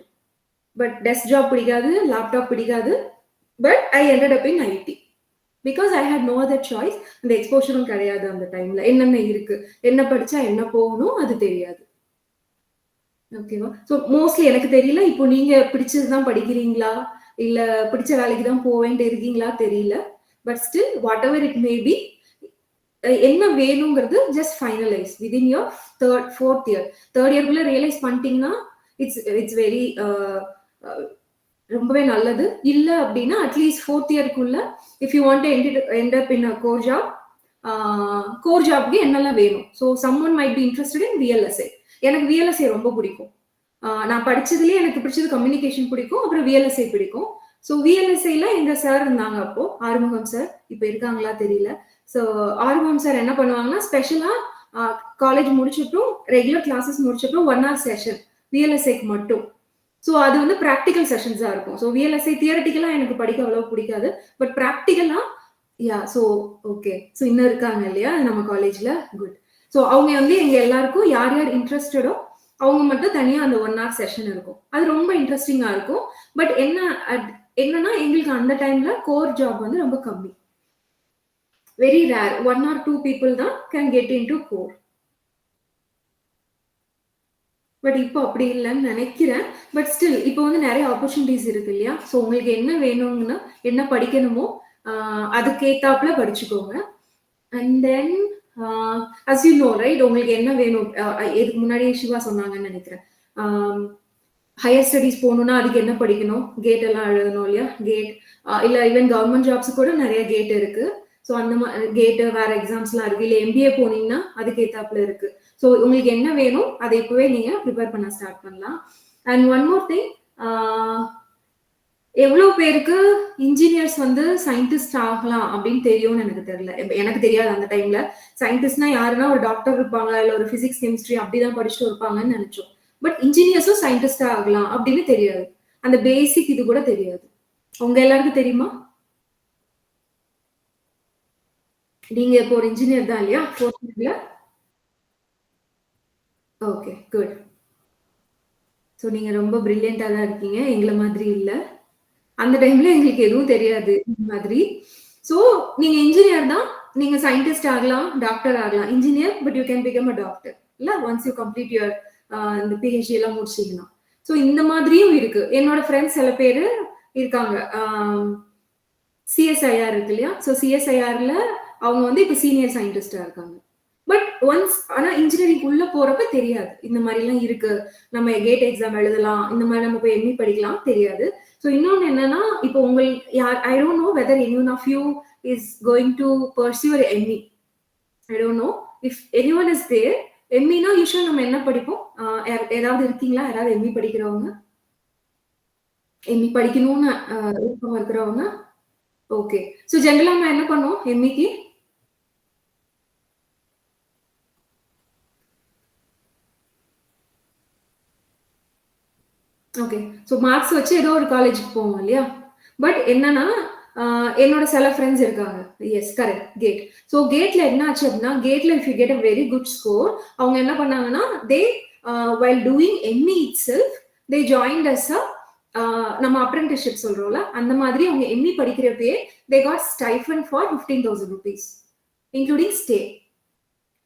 But desk job பிடிக்காது, laptop பிடிக்காது. But I ended up in IT because I had no other choice. அந்த எக்ஸ்போஷரும் கிடையாது அந்த டைம்ல. என்னென்ன இருக்கு, என்ன படிச்சா என்ன போகணும் அது தெரியாது. ஓகேவா? ஸோ மோஸ்ட்லி எனக்கு தெரியல, இப்போ நீங்க பிடிச்சதுதான் படிக்கிறீங்களா இல்ல பிடிச்ச வேலைக்கு தான் போவேன்ட்டு இருக்கீங்களா தெரியல. But still whatever it may be, என்ன வேணுங்கிறது just finalise within your fourth year. Third இயர்க்குள்ள ரியலைஸ் பண்ணிட்டீங்கன்னா இட்ஸ் வெரி ரொம்பவே நல்லது. இல்லை அப்படின்னா அட்லீஸ்ட் ஃபோர்த் இயர்க்குள்ள if you want to end up in a core ஜாப்க்கு என்னெல்லாம் வேணும். So someone might be interested in VLSI. எனக்கு VLSI ரொம்ப பிடிக்கும். நான் படிச்சதுலேயே எனக்கு பிடிச்சது கம்யூனிகேஷன் பிடிக்கும், அப்புறம் VLSI பிடிக்கும். ஸோ VLSIல எங்க சார் இருந்தாங்க அப்போ, ஆறுமுகம் சார், இப்போ இருக்காங்களா தெரியல. ஸோ ஆறுமுகம் சார் என்ன பண்ணுவாங்கன்னா ஸ்பெஷலா காலேஜ் முடிச்சுட்டும் ரெகுலர் கிளாஸஸ் முடிச்சுட்டும் 1 hour செஷன் VLSIக்கு மட்டும். ஸோ அது வந்து ப்ராக்டிக்கல் செஷன்ஸாக இருக்கும். ஸோ VLSI தியரட்டிக்கலாக எனக்கு படிக்க அவ்வளோ பிடிக்காது, பட் ப்ராக்டிக்கலாக ஸோ ஓகே. ஸோ இன்னும் இருக்காங்க இல்லையா நம்ம காலேஜில், குட். ஸோ அவங்க வந்து எங்க எல்லாருக்கும் யார் யார் இன்ட்ரெஸ்டடோ அவங்க மட்டும் தனியாக அந்த 1 hour செஷன் இருக்கும். அது ரொம்ப இன்ட்ரெஸ்டிங்காக இருக்கும். பட் என்னன்னா எங்களுக்கு அந்த டைம்ல கோர் ஜாப் வந்து ரொம்ப கம்மி, வெரி ரேர். 1 or 2 people தான் can get in to core. But இப்போ அப்படி இல்லைன்னு நினைக்கிறேன். பட் ஸ்டில் இப்போ வந்து நிறைய ஆப்பர்ச்சுனிட்டிஸ் இருக்கு இல்லையா. ஸோ உங்களுக்கு என்ன வேணும்னா, என்ன படிக்கணுமோ அதுக்கேத்தாப்புல படிச்சுக்கோங்க. And then as you know, right, உங்களுக்கு என்ன வேணும், இதுக்கு முன்னாடியே சிவா சொன்னாங்கன்னு நினைக்கிறேன். ஹையர் ஸ்டடீஸ் போகணும்னா அதுக்கு என்ன படிக்கணும், கேட் எல்லாம் எழுதணும் இல்லையா. கேட் இல்லை ஈவன் கவர்மெண்ட் ஜாப்ஸ் கூட நிறைய கேட் இருக்கு. ஸோ அந்த மாதிரி கேட்டு வேற எக்ஸாம்ஸ்லாம் இருக்கு. இல்லை MBA போனீங்கன்னா அதுக்கு ஏத்தாப்புல இருக்கு. ஸோ உங்களுக்கு என்ன வேணும் அதை இப்பவே நீங்க ப்ரிப்பேர் பண்ண ஸ்டார்ட் பண்ணலாம். அண்ட் ஒன் மோர் திங், எவ்வளோ பேருக்கு இன்ஜினியர்ஸ் வந்து சயின்டிஸ்ட் ஆகலாம் அப்படின்னு தெரியும்னு எனக்கு தெரியல. எனக்கு தெரியாது அந்த டைம்ல. சயின்டிஸ்ட்னா யாருன்னா ஒரு டாக்டர் இருப்பாங்க, இல்லை ஒரு பிசிக்ஸ் கெமிஸ்ட்ரி அப்படிதான் படிச்சுட்டு இருப்பாங்கன்னு நினைச்சோம். பட் இன்ஜினியர்ஸும் சயின்டிஸ்டா ஆகலாம் அப்படின்னு தெரியாது. அந்த பேசிக் இது கூட தெரியாது. உங்க எல்லாருக்கும் தெரியுமா? நீங்க இப்போ ஒரு இன்ஜினியர் தான் இல்லையா ஃபோர்த் இயர்ல? Okay, good. ஸோ நீங்க ரொம்ப பிரில்லியண்டா தான் இருக்கீங்க, எங்களை மாதிரி இல்லை. அந்த டைம்ல எங்களுக்கு எதுவும் தெரியாது இந்த மாதிரி. ஸோ நீங்க இன்ஜினியர் தான், நீங்க சயின்டிஸ்ட் ஆகலாம், டாக்டர் ஆகலாம். Engineer but you can become a doctor இல்ல ஒன்ஸ் யூ கம்ப்ளீட் யுவர் இந்த PhD எல்லாம் முடிச்சீங்கன்னா. ஸோ இந்த மாதிரியும் இருக்கு. என்னோட ஃப்ரெண்ட்ஸ் சில பேர் இருக்காங்க, CSIR இருக்கு இல்லையா. ஸோ CSIRல அவங்க வந்து இப்போ சீனியர் சயின்டிஸ்டா இருக்காங்க. பட் ஒன்ஸ் ஆனா இன்ஜினியரிங் உள்ள போறப்ப தெரியாது இந்த மாதிரி எல்லாம் இருக்கு, நம்ம கேட் எக்ஸாம் எழுதலாம், இந்த மாதிரி நம்ம போய் ME படிக்கலாம் தெரியாது. ஸோ இன்னொன்று என்னன்னா, இப்போ I don't know whether any one of you is going to pursue ஒரு ME. I don't know if any one is there. ME-னா யூஸ்வலா நம்ம என்ன படிப்போம், ஏதாவது இருக்கீங்களா யாராவது ME படிக்கிறவங்க? ME படிக்கணும்னு விருப்பம் இருக்கிறவங்க? ஓகே. ஸோ ஜென்ரலா நம்ம என்ன பண்ணுவோம் ME-க்கு? ஓகே. ஸோ மார்க்ஸ் வச்சு ஏதோ ஒரு காலேஜுக்கு போவோம் இல்லையா? பட் என்னன்னா என்னோட சில ஃப்ரெண்ட்ஸ் இருக்காங்க. Yes correct gate. ஸோ கேட்ல என்ன ஆச்சு அப்படின்னா, கேட்ல if you get a very good score, அவங்க என்ன பண்ணாங்கன்னா they while doing ME itself they joined as a நம்ம அப்ரெண்டிஸ்ஷிப் சொல்றோம்ல, அந்த மாதிரி அவங்க எம்இ படிக்கிறப்பயே they got stipend for 15,000 rupees including stay.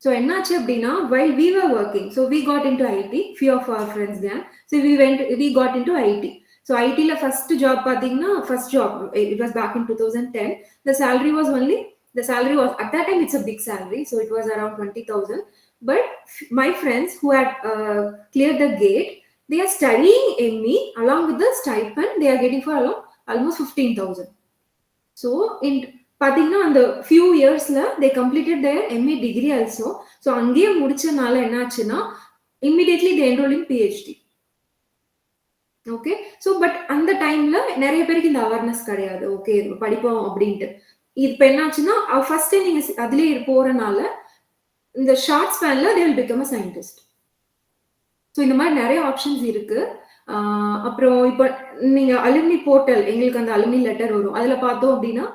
So என்னாச்சு அப்படின்னா while we were working, so we got into IT, few of our friends there, so we got into IT. So IT la first job பாத்தீங்கன்னா first job it was back in 2010. The salary was at that time it's a big salary, so it was around 20,000. But my friends who had cleared the gate, they are studying ME along with the stipend they are getting for almost 15,000. So in பார்த்தீங்கன்னா அந்த few இயர்ஸில் தே completed தேர் MA degree also. So அங்கேயே முடிச்சனால என்னாச்சுன்னா immediately they enrol in PhD. Okay. So but அந்த டைம்ல நிறைய பேருக்கு இந்த அவேர்னஸ் கிடையாது. ஓகே படிப்போம் அப்படின்ட்டு. இப்போ என்னாச்சுன்னா ஃபர்ஸ்ட் நீங்க அதுலேயே போறனால இந்த ஷார்ட் ஸ்பேன்ல they will become a scientist. So இந்த மாதிரி நிறைய ஆப்ஷன்ஸ் இருக்கு. அப்புறம் இப்போ நீங்க அலுமினி போர்ட்டல் எங்களுக்கு அந்த அலுமினி லெட்டர் வரும். அதுல பார்த்தோம் அப்படின்னா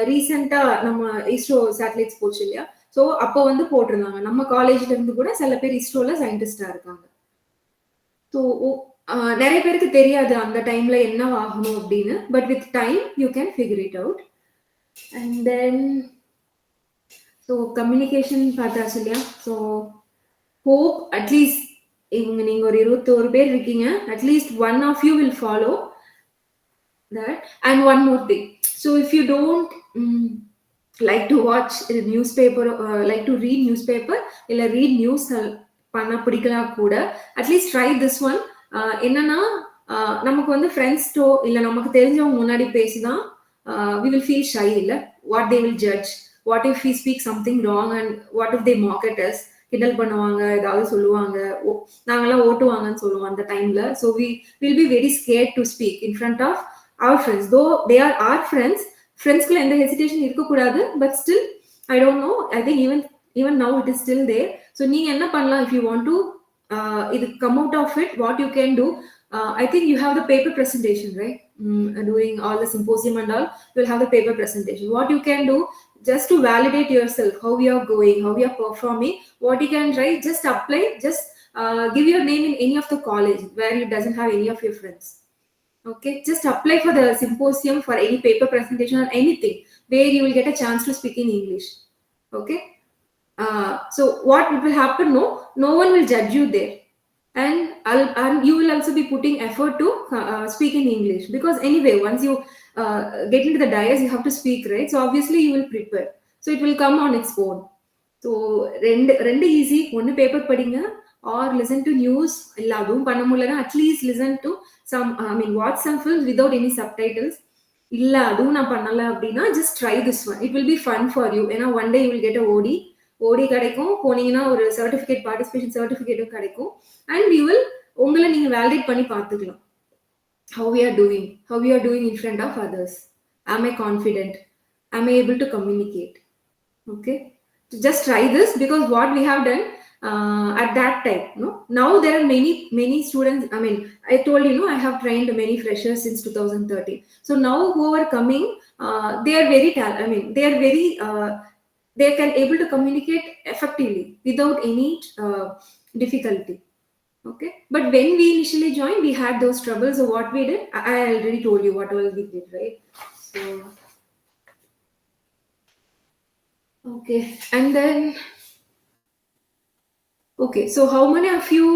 ரீசெண்டா நம்ம இஸ்ரோ சேட்டலைட்ஸ் போச்சு இல்லையா? ஸோ அப்போ வந்து போட்டிருந்தாங்க நம்ம காலேஜ்ல இருந்து கூட சில பேர் இஸ்ரோல சயின்டிஸ்டா இருக்காங்க. ஸோ நிறைய பேருக்கு தெரியாது அந்த டைம்ல என்ன ஆகணும் அப்படின்னு. But with time you can figure it out. And then so communication பார்த்தாச்சு இல்லையா? ஸோ ஹோப் அட்லீஸ்ட் இவங்க நீங்க ஒரு 21 பேர் இருக்கீங்க, at least one of you will follow that. And one more thing, so if you don't like to watch a newspaper, like to read newspaper இல்ல read news பண்ண பிடிக்கலாம் கூட, அட்லீஸ்ட் ட்ரை திஸ் ஒன். என்னன்னா நமக்கு வந்து ஃப்ரெண்ட்ஸ்டோ இல்ல நமக்கு தெரிஞ்சவங்க முன்னாடி பேசிதான் we will feel shy இல்ல, what they will judge, what if we speak something wrong and what if they mock at us, கிண்டல் பண்ணுவாங்க, ஏதாவது சொல்லுவாங்க, நாங்கெல்லாம் ஓட்டுவாங்கன்னு சொல்லுவோம் அந்த டைம்ல. So we will be very scared to speak in front of our friends, though they are our friends. Friendsக்குள்ள எந்த ஹெசிடேஷன் இருக்கக்கூடாது. But still I don't know, I think even now it is still there. So நீங்க என்ன பண்ணலாம், if you want to இது come out of it, what you can do, I think you have the paper presentation, right? Doing all the symposium and all, you'll have the paper presentation. What you can do, just to validate yourself, how you are going, how you are performing, what you can try, just apply, just give your name in any of the college where you doesn't have any of your friends. Okay, just apply for the symposium, for any paper presentation or anything where you will get a chance to speak in English. Okay, so what will happen, no one will judge you there, and you will also be putting effort to speak in English, because anyway once you get into the dais you have to speak, right? So obviously you will prepare, so it will come on its own. So ரெண்டு easy, ஒன்னு paper படிங்க or listen to news. இல்ல அதுவும் பண்ண முடியலன்னா at least listen to some watch some films without any subtitles. இல்ல அதுவும் நான் பண்ணல அப்படின்னா just try this one, it will be fun for you. ஏன்னா one day you will get a OD கிடைக்கும், போனீங்கன்னா ஒரு சர்டிஃபிகேட், பார்ட்டிசிபேஷன் சர்டிஃபிகேட்டும் கிடைக்கும். அண்ட் யூ வில் உங்களை நீங்க வேலிடேட் பண்ணி பார்த்துக்கலாம். how we are doing in front of others. Am I confident? Am I able to communicate? Okay, so just try this, because what we have done at that time, now there are many students. I told you, I have trained many freshers since 2013. So now who are coming, they are very they are very they can able to communicate effectively without any difficulty. Okay, but when we initially joined, we had those troubles. So what we did, I already told you what all we did, right? So okay, and then okay, so how many of you,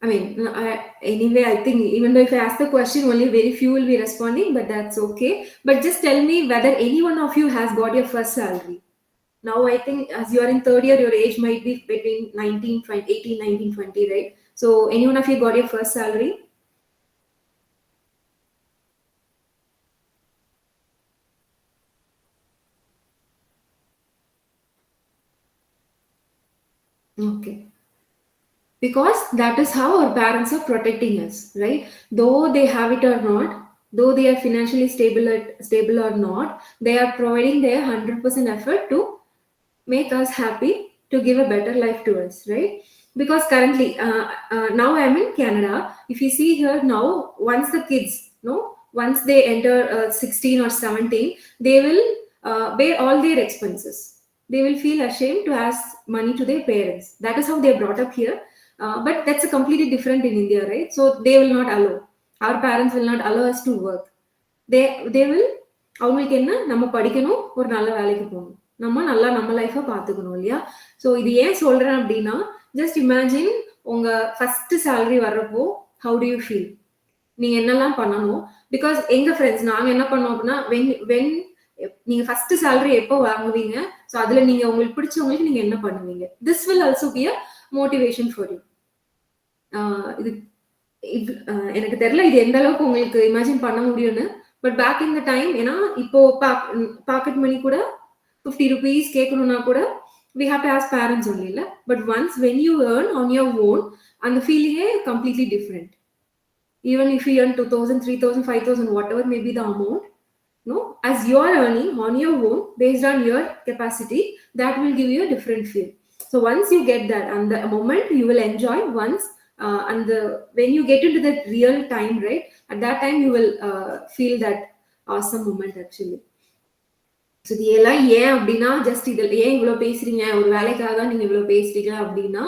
anyway, I think even though if I ask the question, only very few will be responding, but that's okay. But just tell me whether any one of you has got your first salary. Now, I think as you are in third year, your age might be between 18, 19, 20, right? So any one of you got your first salary? Okay. Because that is how our parents are protecting us, right? Though they have it or not, though they are financially stable or not, they are providing their 100% effort to make us happy, to give a better life to us, right? Because currently now I'm in Canada. If you see here now, once the kids, once they enter 16 or 17, they will bear all their expenses. They will feel ashamed to ask money to their parents. That is how they're brought up here. But that's a completely different in India, right? So they will not allow, our parents will not allow us to work. they will, அவங்களுக்கு என்ன, நம்ம படிக்கணும், ஒரு நல்ல வேலைக்கு போகணும், நம்ம நல்லா நம்ம லைஃபை பார்த்துக்கணும் இல்லையா? ஸோ இது ஏன் சொல்றேன் அப்படின்னா, ஜஸ்ட் இமேஜின் உங்க ஃபர்ஸ்ட் சேலரி வர்றப்போ ஹவு டு யூ ஃபீல், நீங்க என்னெல்லாம் பண்ணணும். பிகாஸ் எங்க ஃப்ரெண்ட்ஸ் நாங்க என்ன பண்ணோம் அப்படின்னா, வென் நீங்க ஃபர்ஸ்ட் சேலரி எப்போ வாங்குவீங்க, ஸோ அதுல நீங்க உங்களுக்கு பிடிச்சவங்களுக்கு நீங்க என்ன பண்ணுவீங்க. This will also be a motivation for you. இது எனக்கு தெரியல இது எந்த அளவுக்கு உங்களுக்கு இமேஜின் பண்ண முடியும்னு. But back in the time, ஏன்னா இப்போ பாக்கெட் மணி கூட 50 rupees கேட்கணும்னா கூட we have to ask parents only, இல்ல? But once when you earn on your own, and the feeling is completely different. Even if you earn 2,000, 3,000, 5,000, whatever may be the amount, no, as you are earning on your own based on your capacity, that will give you a different feel. So once you get that, and the moment you will enjoy once, and when you get into that real time, right, at that time you will feel that awesome moment actually. So இது எல்லாம் ஏன் அப்படின்னா, just இதில் ஏன் இவ்வளோ பேசுறீங்க, ஒரு வேலைக்காக தான் நீங்க இவ்வளோ பேசுறீங்க அப்படின்னா,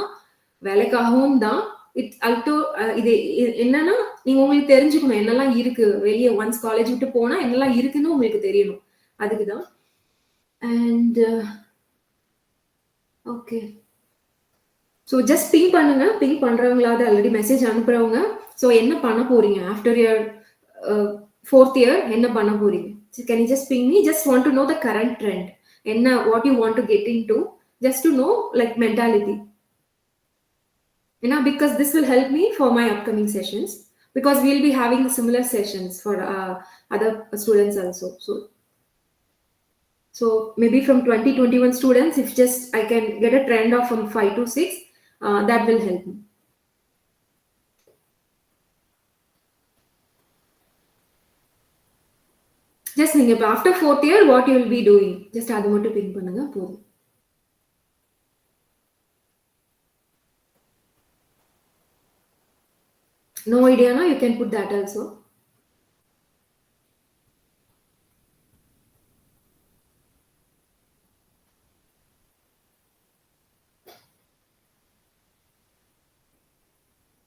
வேலைக்காகவும் தான். இட்ஸ் அல்டோ இது என்னன்னா, நீங்க உங்களுக்கு தெரிஞ்சுக்கணும் என்னெல்லாம் இருக்கு வெளியே. ஒன்ஸ் காலேஜ் விட்டு போனா என்னெல்லாம் இருக்குன்னு உங்களுக்கு தெரியணும், அதுக்குதான். And okay, so just ping பண்ணுங்க. பிங் பண்றவங்களாவது ஆல்ரெடி மெசேஜ் அனுப்புறவங்க, ஸோ என்ன பண்ண போறீங்க ஆஃப்டர் இயர் 4th year, என்ன பண்ண போறீங்க? So can you just ping me? Just want to know the current trend. Enna, what you want to get into, just to know like mentality. Because this will help me for my upcoming sessions, because we'll be having similar sessions for other students also. So maybe from 2021 students, if just I can get a trend of from 5 to 6, that will help me. Just think about after 4th year what you will be doing. Just அது மட்டும் ping பண்ணுங்க போதும். No idea, no? You can put that also.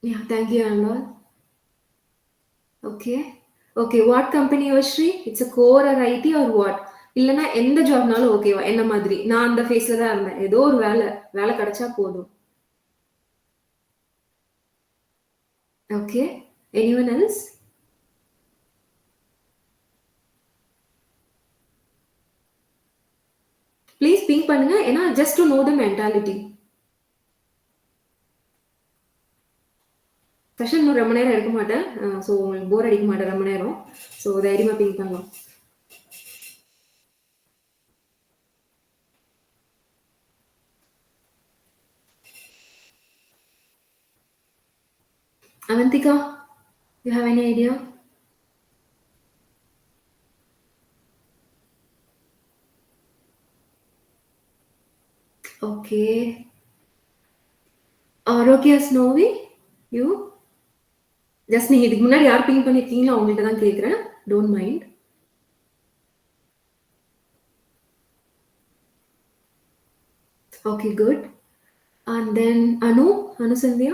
Yeah, thank you, Anwar. Okay, what company was Shri? It's a core or IT or what? இல்லைன்னா எந்த ஜாப்னாலும் ஓகேவா? என்ன மாதிரி நான் அந்த ஃபேஸ்ல தான் இருந்தேன். ஏதோ ஒரு வேலை கிடைச்சா போதும். Okay, anyone else? Please ping பண்ணுங்க, ஏன்னா just to know the mentality. Session ரொம்ப நேரம் எடுக்க மாட்டேன், ஸோ உங்களுக்கு போர் அடிக்க மாட்டேன் ரொம்ப நேரம். ஸோ தைரியமா பிங் பண்ணலாம். Avantika, you have any idea? Okay. Arogya Snowy, you? Just நீங்க இதுக்கு முன்னாடி யார் பிங் பண்ணிருக்கீங்களோ அவங்கள்ட்ட தான் கேட்குறேன். Don't mind. Okay, good. And then Anu Sandhya.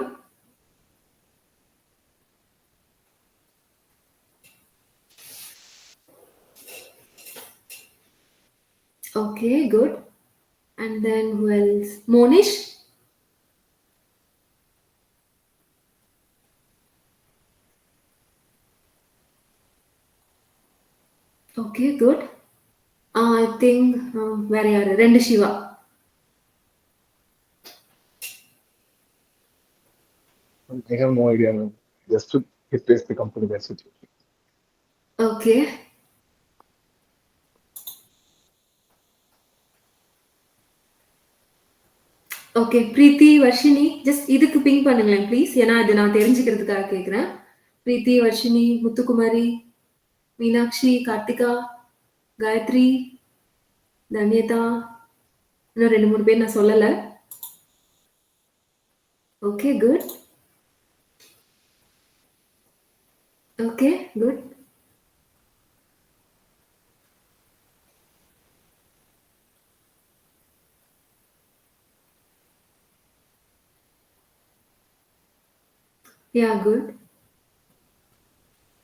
Okay, good. And then who else? Monish. Okay, good. I think where are Rendu Shiva. I have no idea. Just to replace the company, that's it. Okay. Okay, Preethi Varshini, just இதுக்கு ping பண்ணுங்களேன் please, ஏன்னா அது நான் தெரிஞ்சுக்கிறதுக்காக கேட்குறேன். பிரீத்தி, வர்ஷினி, முத்துக்குமாரி, மீனாட்சி, கார்த்திகா, காயத்ரி, தன்யதா, இன்னும் 2-3 பேர் நான் சொல்லலை. Okay, good. Okay, good. Yeah, good.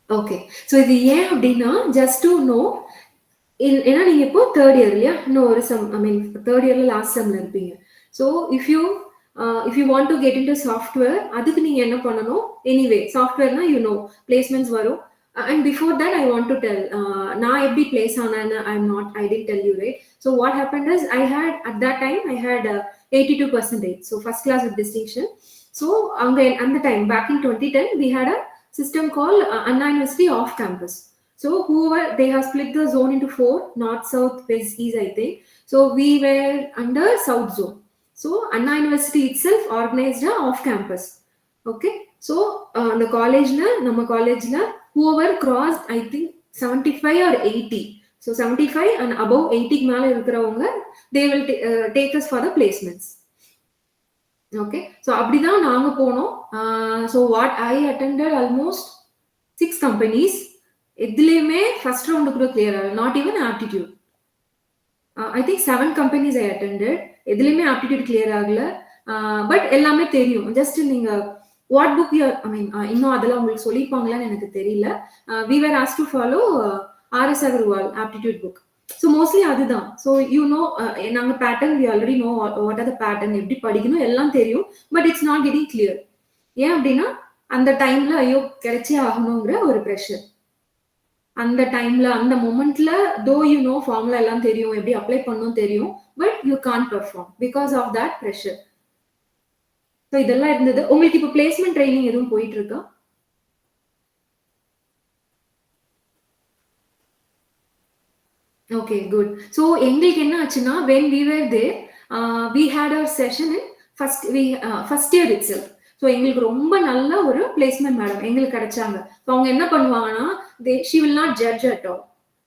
Okay. So இது ஏன் அப்படின்னா, ஜஸ்ட் டு நோ ஏன்னா நீங்க இப்போ தேர்ட் இயர் இல்லையா? இன்னும் ஒரு சம் ஐ மீன் தேர்ட் இயர்ல லாஸ்ட் செம்ல இருப்பீங்க. So if you want to get into software, அதுக்கு நீங்க என்ன பண்ணணும்? எனிவே சாஃப்ட்வேர்னா பிளேஸ்மெண்ட்ஸ் வரும். And before that I want to tell நான் எப்படி பிளேஸ் ஆனேன்னு I did tell you right. So what happen is I had at that time I had 82%. So first class with distinction. So அங்க அந்த time back in 2010 we had a system called Anna University off campus. So whoever they have split the zone into 4, north, south, west, east, I think. So we were under south zone. So Anna University itself organized a off campus. Okay. So the college nama college whoever crossed I think 75 or 80. So 75 and above 80 க்கு மேல இருக்கறவங்க they will take us for the placements. Okay. So அப்படிதான் நாங்க போனோம். So what I attended almost 6 companies. எதுலேயுமே first round கூட clear ஆகல, not even aptitude. I think 7 companies I attended. எதுலேயுமே ஆப்டிடியூட் கிளியர் ஆகல. பட் எல்லாமே தெரியும். ஜஸ்ட் நீங்க what book you I mean இன்னும் அதெல்லாம் உங்களுக்கு சொல்லிப்பாங்களான்னு எனக்கு தெரியல. We were ask to follow RS Agarwal aptitude book. So mostly அதுதான். ஸோ நாங்கள் pattern we already know what are the pattern, எப்படி படிக்கணும் எல்லாம் தெரியும். But it's not getting clear. ஏன் அப்படின்னா அந்த டைம்ல ஐயோ கிடைச்சே ஆகணுங்கிற ஒரு ப்ரெஷர். அந்த டைம்ல அந்த மொமெண்ட்ல தோ ஃபார்முலா எல்லாம் தெரியும், எப்படி அப்ளை பண்ணணும் தெரியும், but you can't perform because of that pressure. So இதெல்லாம் இருந்தது. உங்களுக்கு இப்போ பிளேஸ்மெண்ட் ட்ரைனிங் எதுவும் போயிட்டு இருக்கா? Okay, good. ஸோ எங்களுக்கு என்ன ஆச்சுன்னா, when we were there, we had a session in first year itself. So எங்களுக்கு ரொம்ப நல்ல ஒரு பிளேஸ்மெண்ட் மேடம் எங்களுக்கு கிடைச்சாங்க. ஸோ அவங்க என்ன பண்ணுவாங்கன்னா, she will not judge at all.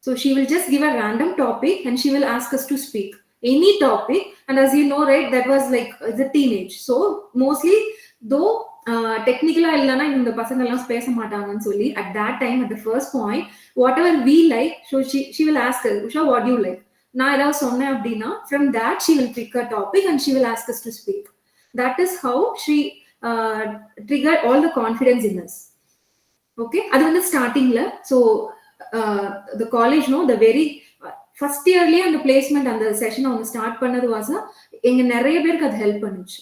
So she will just give a random topic and she will ask us to speak any topic. And as you know, right, that was like the teenage. So mostly though டெக்னிக்கலா இல்லைன்னா இந்த பசங்க எல்லாம் பேச மாட்டாங்கன்னு சொல்லி at that time at the first point whatever we like, so she will ask us, Usha, what do you like? நான் ஏதாவது சொன்னேன் அப்படின்னா from that she will pick a topic and she will ask us to speak. That is how she triggered all the confidence in us. Okay, அது வந்து ஸ்டார்டிங்ல. So the college the very first இயர்லயே அந்த placement அந்த session அவங்க start பண்ணது வாசா எங்க நிறைய பேருக்கு அது ஹெல்ப் பண்ணுச்சு.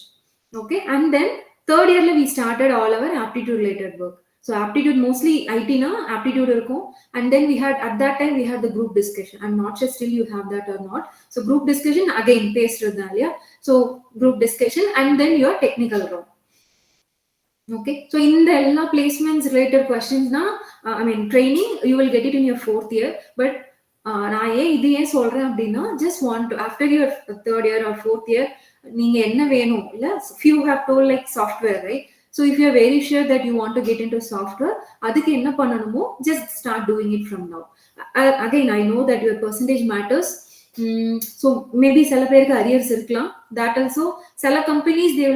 Okay. And then third yearல we started all our aptitude related work. So aptitude mostly IT na aptitude irukum. And then we had at that time we had the group discussion. I'm not sure still you have that or not. So group discussion again based on so group discussion and then your technical round. Okay. So in the ella placements related questions na I mean training you will get it in your 4th year. But நான் ஏன் இது ஏன் சொல்றேன் அப்படின்னா, just want to after your 3rd year or 4th year நீங்க என்ன வேணும் இல்ல, few have told like software, right? So if you are very sure that you want to get into software, அதுக்கு என்ன பண்ணணுமோ just start doing it from now. Again I know that your percentage matters. So maybe சில பேருக்கு arrears இருக்கலாம். That also சில companies they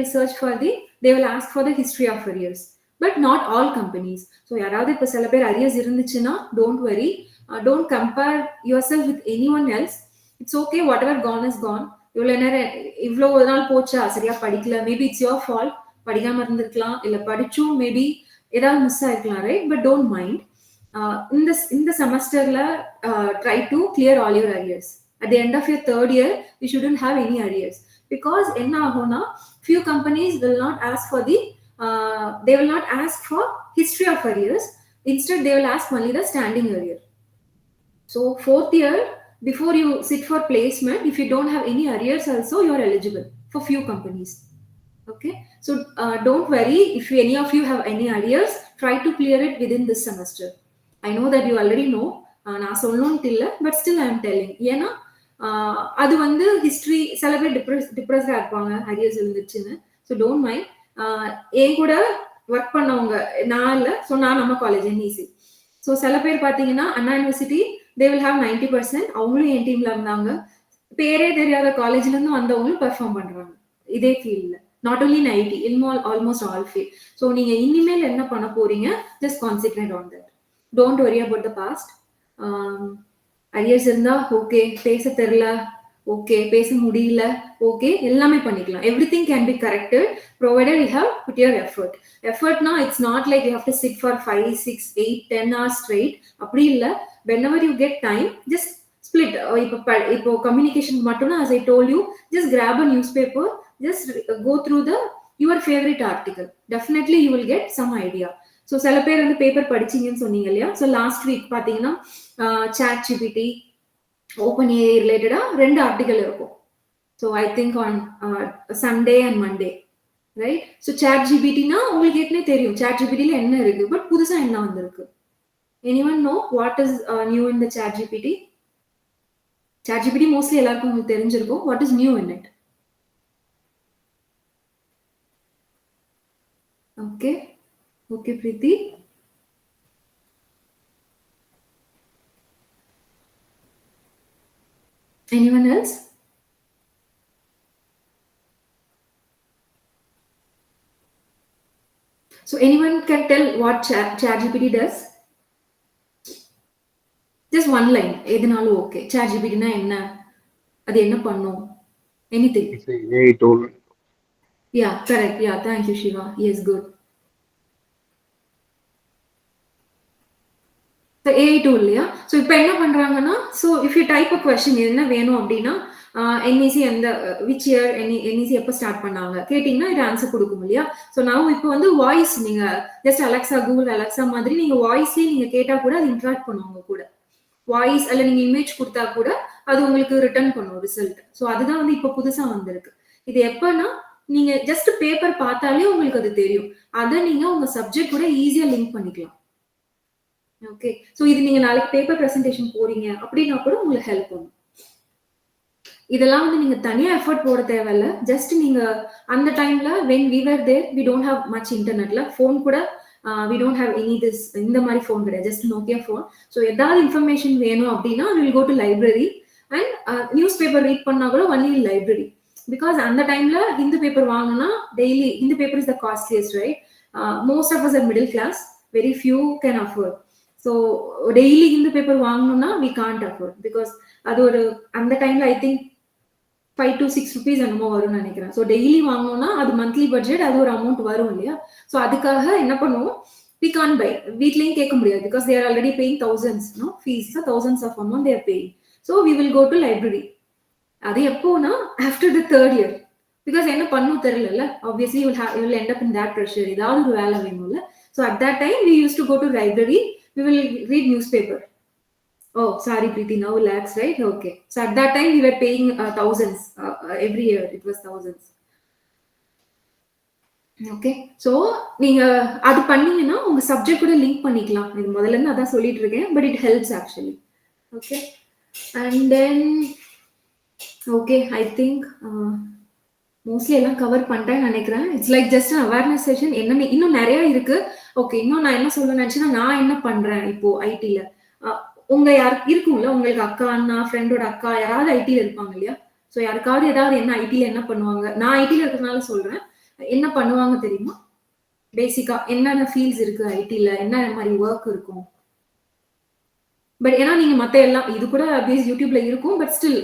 will ask for the history of arrears, but not all companies. So யாராவது இப்ப சில பேர் arrears இருந்துச்சுன்னா don't worry. Don't compare yourself with anyone else. It's okay, whatever gone is gone. இவ்வளோ நாள் போச்சா, சரியா படிக்கல, மேபி இட்ஸ் யோர் ஃபால்ட், படிக்காம இருந்திருக்கலாம், இல்ல படிச்சும் மேபி ஏதாவது மிஸ் ஆயிருக்கலாம், ரைட்? But don't mind. இந்த செமஸ்டர்ல try to clear all your arrears. At the end of your 3rd year you shouldn't have any arrears. Because என்ன ஆகும்னா, few companies will not ask for they will not ask for history of arrears. Instead they will ask only the standing arrear. So 4th year, before you sit for placement, if you don't have any arrears also, you are eligible for few companies. Okay. So don't worry if any of you have any arrears, try to clear it within this semester. I know that you already know. நான் சொல்லணும்னு இல்லை, but still I am telling. ஏன்னா அது வந்து history சில பேர் டிப்ரெஸ்டாக இருப்பாங்க arrears இருந்துச்சுன்னு. So don't mind. என் கூட ஒர்க் பண்ணவங்க நான் இல்லை, ஸோ நான் நம்ம காலேஜ் NEC. ஸோ சில பேர் பார்த்தீங்கன்னா அண்ணா யூனிவர்சிட்டி they will have 90%. அவங்களும் என் டீம்ல இருந்தாங்க. பேரே தெரியாத காலேஜ்ல இருந்து வந்தவங்களும் பெர்ஃபார்ம் பண்றாங்க இதே ஃபீல்ட்ல. Not only in IT, in almost all field. So நீங்க இனிமேல் என்ன பண்ண போறீங்க, just concentrate on that. Don't worry about the past. Arrears இருந்தா ஓகே, பேச தெரியல ஓகே, பேச முடியல ஓகே, எல்லாமே பண்ணிக்கலாம். Everything can be corrected provided you have put your effort. Effortனா it's not like you have to sit for 5, 6, 8, 10 hours straight. அப்படி இல்ல, whenever you get time, just split. இப்போ communication மட்டும்னா, as I told you, just grab a newspaper, just go through your favorite article. Definitely you will get some idea. So சில பேர் வந்து paper படிச்சிங்கன்னு சொன்னீங்க இல்லையா? So last week பார்த்தீங்கன்னா chat GPT, open AI ரிலேட்டடாக 2 article இருக்கும். So I think on Sunday and Monday, right? So chat ஜிபிடினா உங்களுக்கு ஏற்கனவே தெரியும் சாட் ஜிபிடியில் என்ன இருக்கு, பட் புதுசாக என்ன வந்திருக்கு. Anyone know what is new in the chat GPT? Chat GPT mostly எல்லாருக்கும் உங்களுக்கு தெரிஞ்சிருக்கும். What is new in it? Okay okay Preethi. Anyone else? So anyone can tell what ChatGPT does? Just one line. எதுனாலும் okay. ChatGPTனா என்ன, அது என்ன பண்ணும்? Anything. It's a AI tool. Yeah, correct. Yeah, thank you Shiva. Yes, good. So AI tool, yeah. So இப்போ என்ன பண்றாங்கன்னா, so if you type a question, என்ன வேணும் அப்படின்னா, என்இசி அந்த விச் இயர் என்இசி எப்போ ஸ்டார்ட் பண்ணாங்க கேட்டிங்கன்னா இது ஆன்சர் கொடுக்கும் இல்லையா? ஸோ நான் இப்போ வந்து வாய்ஸ், நீங்கள் ஜஸ்ட் அலெக்ஸா, கூகுள் அலெக்ஸா மாதிரி நீங்கள் வாய்ஸ்லேயே நீங்கள் கேட்டால் கூட அது இன்ட்ராக்ட் பண்ணுவாங்க கூட. வாய்ஸ் அல்ல நீங்கள் இமேஜ் கொடுத்தா கூட அது உங்களுக்கு ரிட்டர்ன் பண்ணும் ரிசல்ட். ஸோ அதுதான் வந்து இப்போ புதுசாக வந்திருக்கு. இது எப்போனா, நீங்கள் ஜஸ்ட் பேப்பர் பார்த்தாலே உங்களுக்கு அது தெரியும். அதை நீங்கள் உங்கள் சப்ஜெக்ட் கூட ஈஸியாக லிங்க் பண்ணிக்கலாம். ஓகே, ஸோ இது நீங்கள் நாளைக்கு பேப்பர் ப்ரெசன்டேஷன் போறீங்க அப்படின்னா கூட உங்களுக்கு ஹெல்ப் பண்ணும். இதெல்லாம் வந்து நீங்க தனியா எஃபர்ட் போட தேவையில்ல. ஜஸ்ட் நீங்க அந்த டைம்ல when we were there, we don't have much இன்டர்நெட்ல, ஃபோன் கூட we don't have any this, இந்த மாதிரி ஃபோன் கிடையாது, ஜஸ்ட் நோக்கியா ஃபோன். ஸோ ஏதாவது இன்ஃபர்மேஷன் வேணும் அப்படின்னா we'll go to library and newspaper read பண்ணா கூட only in library. பிகாஸ் அந்த டைம்ல ஹிந்து பேப்பர் வாங்கணும்னா டெய்லி, Hindu paper is the costliest, right? Most of us are middle class, very few can afford. So daily Hindu paper வாங்கணும்னா we can't afford, because அது ஒரு அந்த டைம்ல ஐ திங்க் 5 to 6 rupees என்னமோ வரும்னு நினைக்கிறேன். ஸோ டெய்லி வாங்கணும்னா அது மந்த்லி பட்ஜெட், அது ஒரு அமௌண்ட் வரும் இல்லையா? ஸோ அதுக்காக என்ன பண்ணுவோம், we can't buy. வீட்லயும் கேட்க முடியாது, because they are already paying thousands, no fees, so thousands of amount they are paying. So we will go to library. அது எப்போனா after the 3rd year, because என்ன பண்ணும் தெரியல, obviously you will end up in that pressure. ஏதாவது ஒரு வேலை வேணும்ல. So at that time we used to go to library, we will read newspaper. Oh, sorry, Preeti, now lakhs, right? Okay. So at that time, we were paying thousands every year. It was thousands. Okay. So, நீங்க அது பண்ணீங்கன்னா உங்க subject கூட link பண்ணிக்கலாம். இது முதல்ல இருந்து அதான் சொல்லிட்டு இருக்கேன், but it helps actually. Okay. And then, okay, I think mostly எல்லாம் கவர் பண்ணிட்டேன்னு நினைக்கிறேன். It's like just awareness session. என்ன இன்னும் நிறைய இருக்கு. ஓகே, இன்னும் நான் என்ன சொல்ல நினைச்சேன்னா, நான் என்ன பண்றேன் இப்போ ஐடில. உங்க யாருக்கு இருக்கும்ல, உங்களுக்கு அக்கா, அண்ணா, ஃப்ரெண்டோட அக்கா யாராவது ஐடில இருப்பாங்க இல்லையா? ஸோ யாருக்காவது ஏதாவது என்ன ஐடில என்ன பண்ணுவாங்க, நான் ஐடில இருக்கிறதுனால சொல்றேன், என்ன பண்ணுவாங்க தெரியுமா? பேசிக்கா என்னென்ன ஃபீல்ட்ஸ் இருக்கு ஐடில, என்ன மாதிரி ஒர்க் இருக்கும். பட் ஏன்னா நீங்க மத்த எல்லாம் இது கூட பேஸ் யூடியூப்ல இருக்கும், பட் ஸ்டில்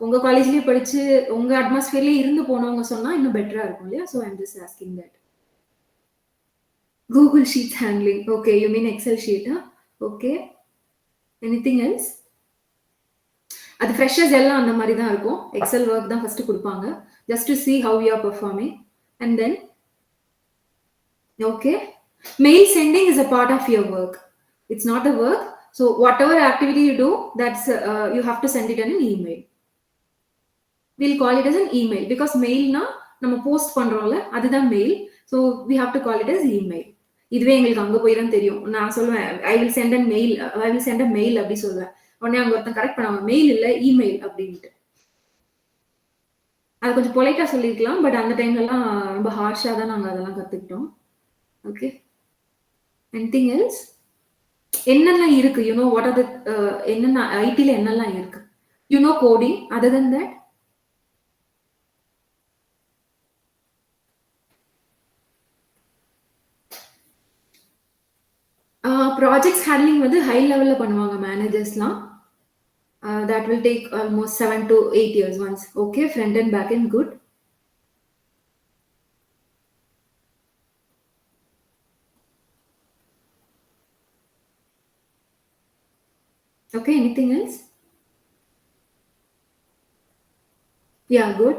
உங்க காலேஜ்லயே படிச்சு உங்க அட்மாஸ்பியர்லயே இருந்து போனவங்க சொன்னா இன்னும் பெட்டரா இருக்கும் இல்லையா? So I'm just asking that. Google sheet handling, okay, you mean Excel sheet? Okay, anything else? அது ஃப்ரெஷர்ஸ் எல்லாம் அந்த மாதிரி தான் இருக்கும். எக்ஸல் ஒர்க் தான் ஃபர்ஸ்ட் கொடுப்பாங்க, just to see how you are performing. And then okay, mail sending is a part of your work. It's not a work. So whatever activity you do, that's you have to send it in an email. We'll call it as an email because mail na நம்ம post பண்றோம்ல, அதுதான் mail. So we have to call it as email. இதுவே எங்களுக்கு அங்க போய் தான் தெரியும். நான் சொல்லுவேன் I will send a mail அப்படி சொல்லுவேன். உடனே அங்க ஒருத்தன் கரெக்ட் பண்ணுவாங்க, மெயில் இல்ல இமெயில் அப்படின்ட்டு. அது கொஞ்சம் பொலைட்டா சொல்லிருக்கலாம், பட் அந்த டைம்ல எல்லாம் ரொம்ப ஹார்ஷா தான் நாங்க அதெல்லாம் கத்துக்கிட்டோம். Okay, anything else? என்னெல்லாம் இருக்கு, யூ நோ வாட் ஆர் தி என்னென்ன ஐடில என்னெல்லாம் இருக்கு? You know coding, other then that? Projects handling வந்து high level பண்ணுவாங்க மேனேஜர்ஸ்லாம். That will take almost 7 to 8 years once. Okay, front and back end good. Okay, anything else? Yeah, good.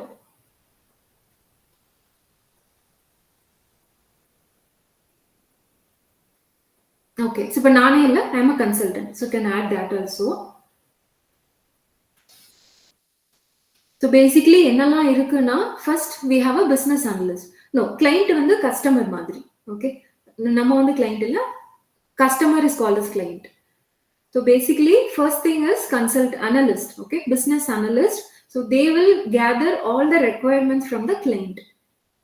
Okay, so இப்போ நானே இல்லை, I'm a consultant, so can add that also. So basically என்னெல்லாம் இருக்குன்னா, first we have a business analyst. No, client வந்து customer மாதிரி. Okay, நம்ம வந்து client இல்ல, customer is called as client. So basically first thing is consult analyst. Okay, business analyst. So they will gather all the requirements from the client.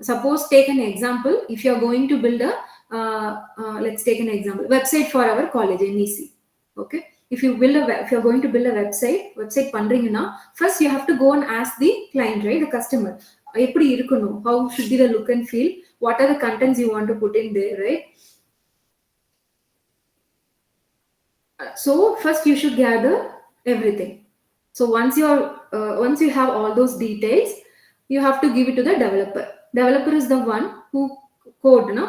Suppose take an example, if you are going to build a let's take an example, website for our college NEC. Okay, if you're going to build a website பண்றீங்கன்னா, first you have to go and ask the client, right, the customer, எப்படி இருக்கணும், how should be the look and feel, what are the contents you want to put in there, right? So first you should gather everything. So once you have all those details, you have to give it to the developer. Developer is the one who code na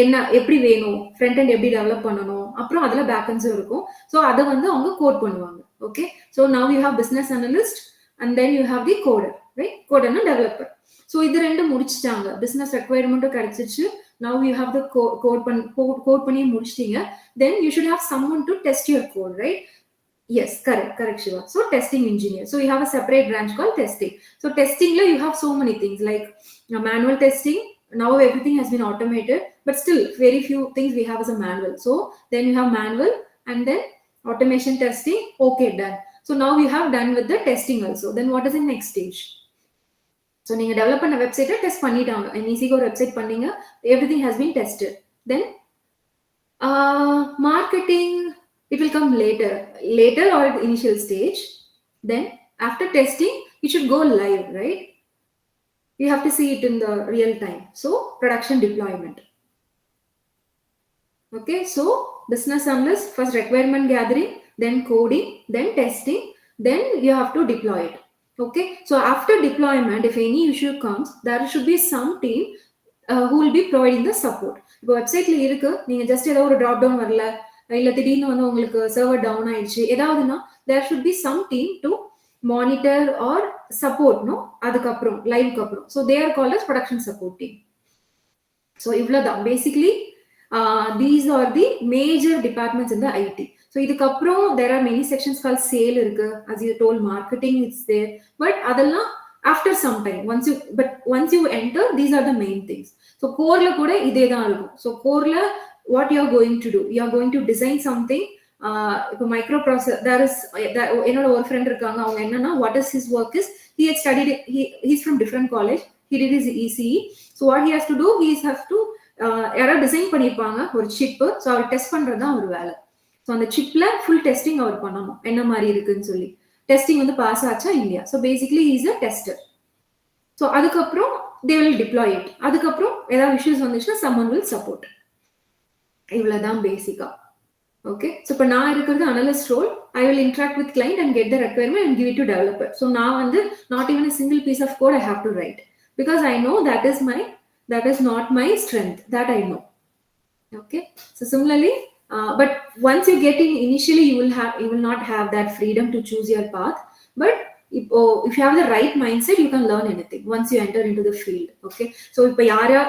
என்ன எப்படி வேணும், front end எப்படி develop பண்ணணும், அப்புறம் அதில் பேக்கண்ட்ஸும் இருக்கும். So அதை வந்து அவங்க கோட் பண்ணுவாங்க. Okay, so now you have business analyst and then you have the coder, right? கோடர்னா டெவலப்பர். ஸோ இது ரெண்டும் முடிச்சிட்டாங்க, பிஸ்னஸ் ரெக்வயர்மெண்ட்டும் கிடைச்சிச்சு. Now you have the code பண்ணி முடிச்சிட்டீங்க. Then you should have someone to test your code, right? Yes, correct Shiva. So testing engineer. So you have a separate branch called testing. So testing la you have so many things like manual testing. Now everything has been automated, but still very few things we have as a manual. So then you have manual and then automation testing. Okay, done. So now you have done with the testing also. Then what is the next stage? So நீங்க develop பண்ண வெப்சைட்டை test பண்ணிட்டாங்க. NEC-க்கு ஒரு website பண்ணீங்க, everything has been tested. Then marketing, it will come later or at the initial stage. Then after testing, you should go live, right? You have to see it in the real time. So production deployment. Okay, so business analyst, first requirement gathering, then coding, then testing, then you have to deploy it. Okay, so after deployment, if any issue comes, there should be some team who will be providing the support. இப்போ வெப்சைட்ல இருக்கு, நீங்க just ஏதோ ஒரு drop down வரல, இல்ல திடீர்னு வந்து உங்களுக்கு சர்வர் டவுன் ஆயிடுச்சு, ஏதாவதுன்னா there should be some team to monitor or support, no, அதுக்கப்புறம் லைவ்க்கு அப்புறம். So they are called as production support team. So இவ்வளவுதான் basically. These are the major departments in the IT. So இதுக்கப்புறம் there are many sections called sale இருக்கு, as you told, marketing is there, but அதெல்லாம் after some time, once you enter, these are the main things. So core la kuda idhe dhaan irukum. So core la what you are going to do, you are going to design something. Ipo microprocessor, there is enoda or friend irukanga, avanga enna, what is his work is, he had studied it, he's from different college, he did his ECE. So what he has to do, he has to yara design பண்ணிருப்பாங்க ஒரு chip, so அவர் test பண்றது தான் ஒரு வேலை. So அந்த சிப்ல full testing அவர் பண்ணணும், என்ன மாதிரி இருக்குன்னு சொல்லி. டெஸ்டிங் வந்து பாஸ் ஆச்சா இல்லையா. So basically is a tester. So அதுக்கப்புறம் they will deploy it. அதுக்கப்புறம் ஏதாவது இஷ்யூஸ் வந்துச்சுன்னா someone will support. இவ்வளவுதான் பேசிக்கா. ஓகே, ஸோ இப்போ நான் இருக்கிறது analyst role. I will interact with client and get the requirement and give it to developer. So நான் வந்து not even a single piece of code I have to write, because I know that is not my strength, that I know. Okay, so similarly, but once you get in, initially you will not have that freedom to choose your path, but if you have the right mindset, you can learn anything once you enter into the field. Okay, so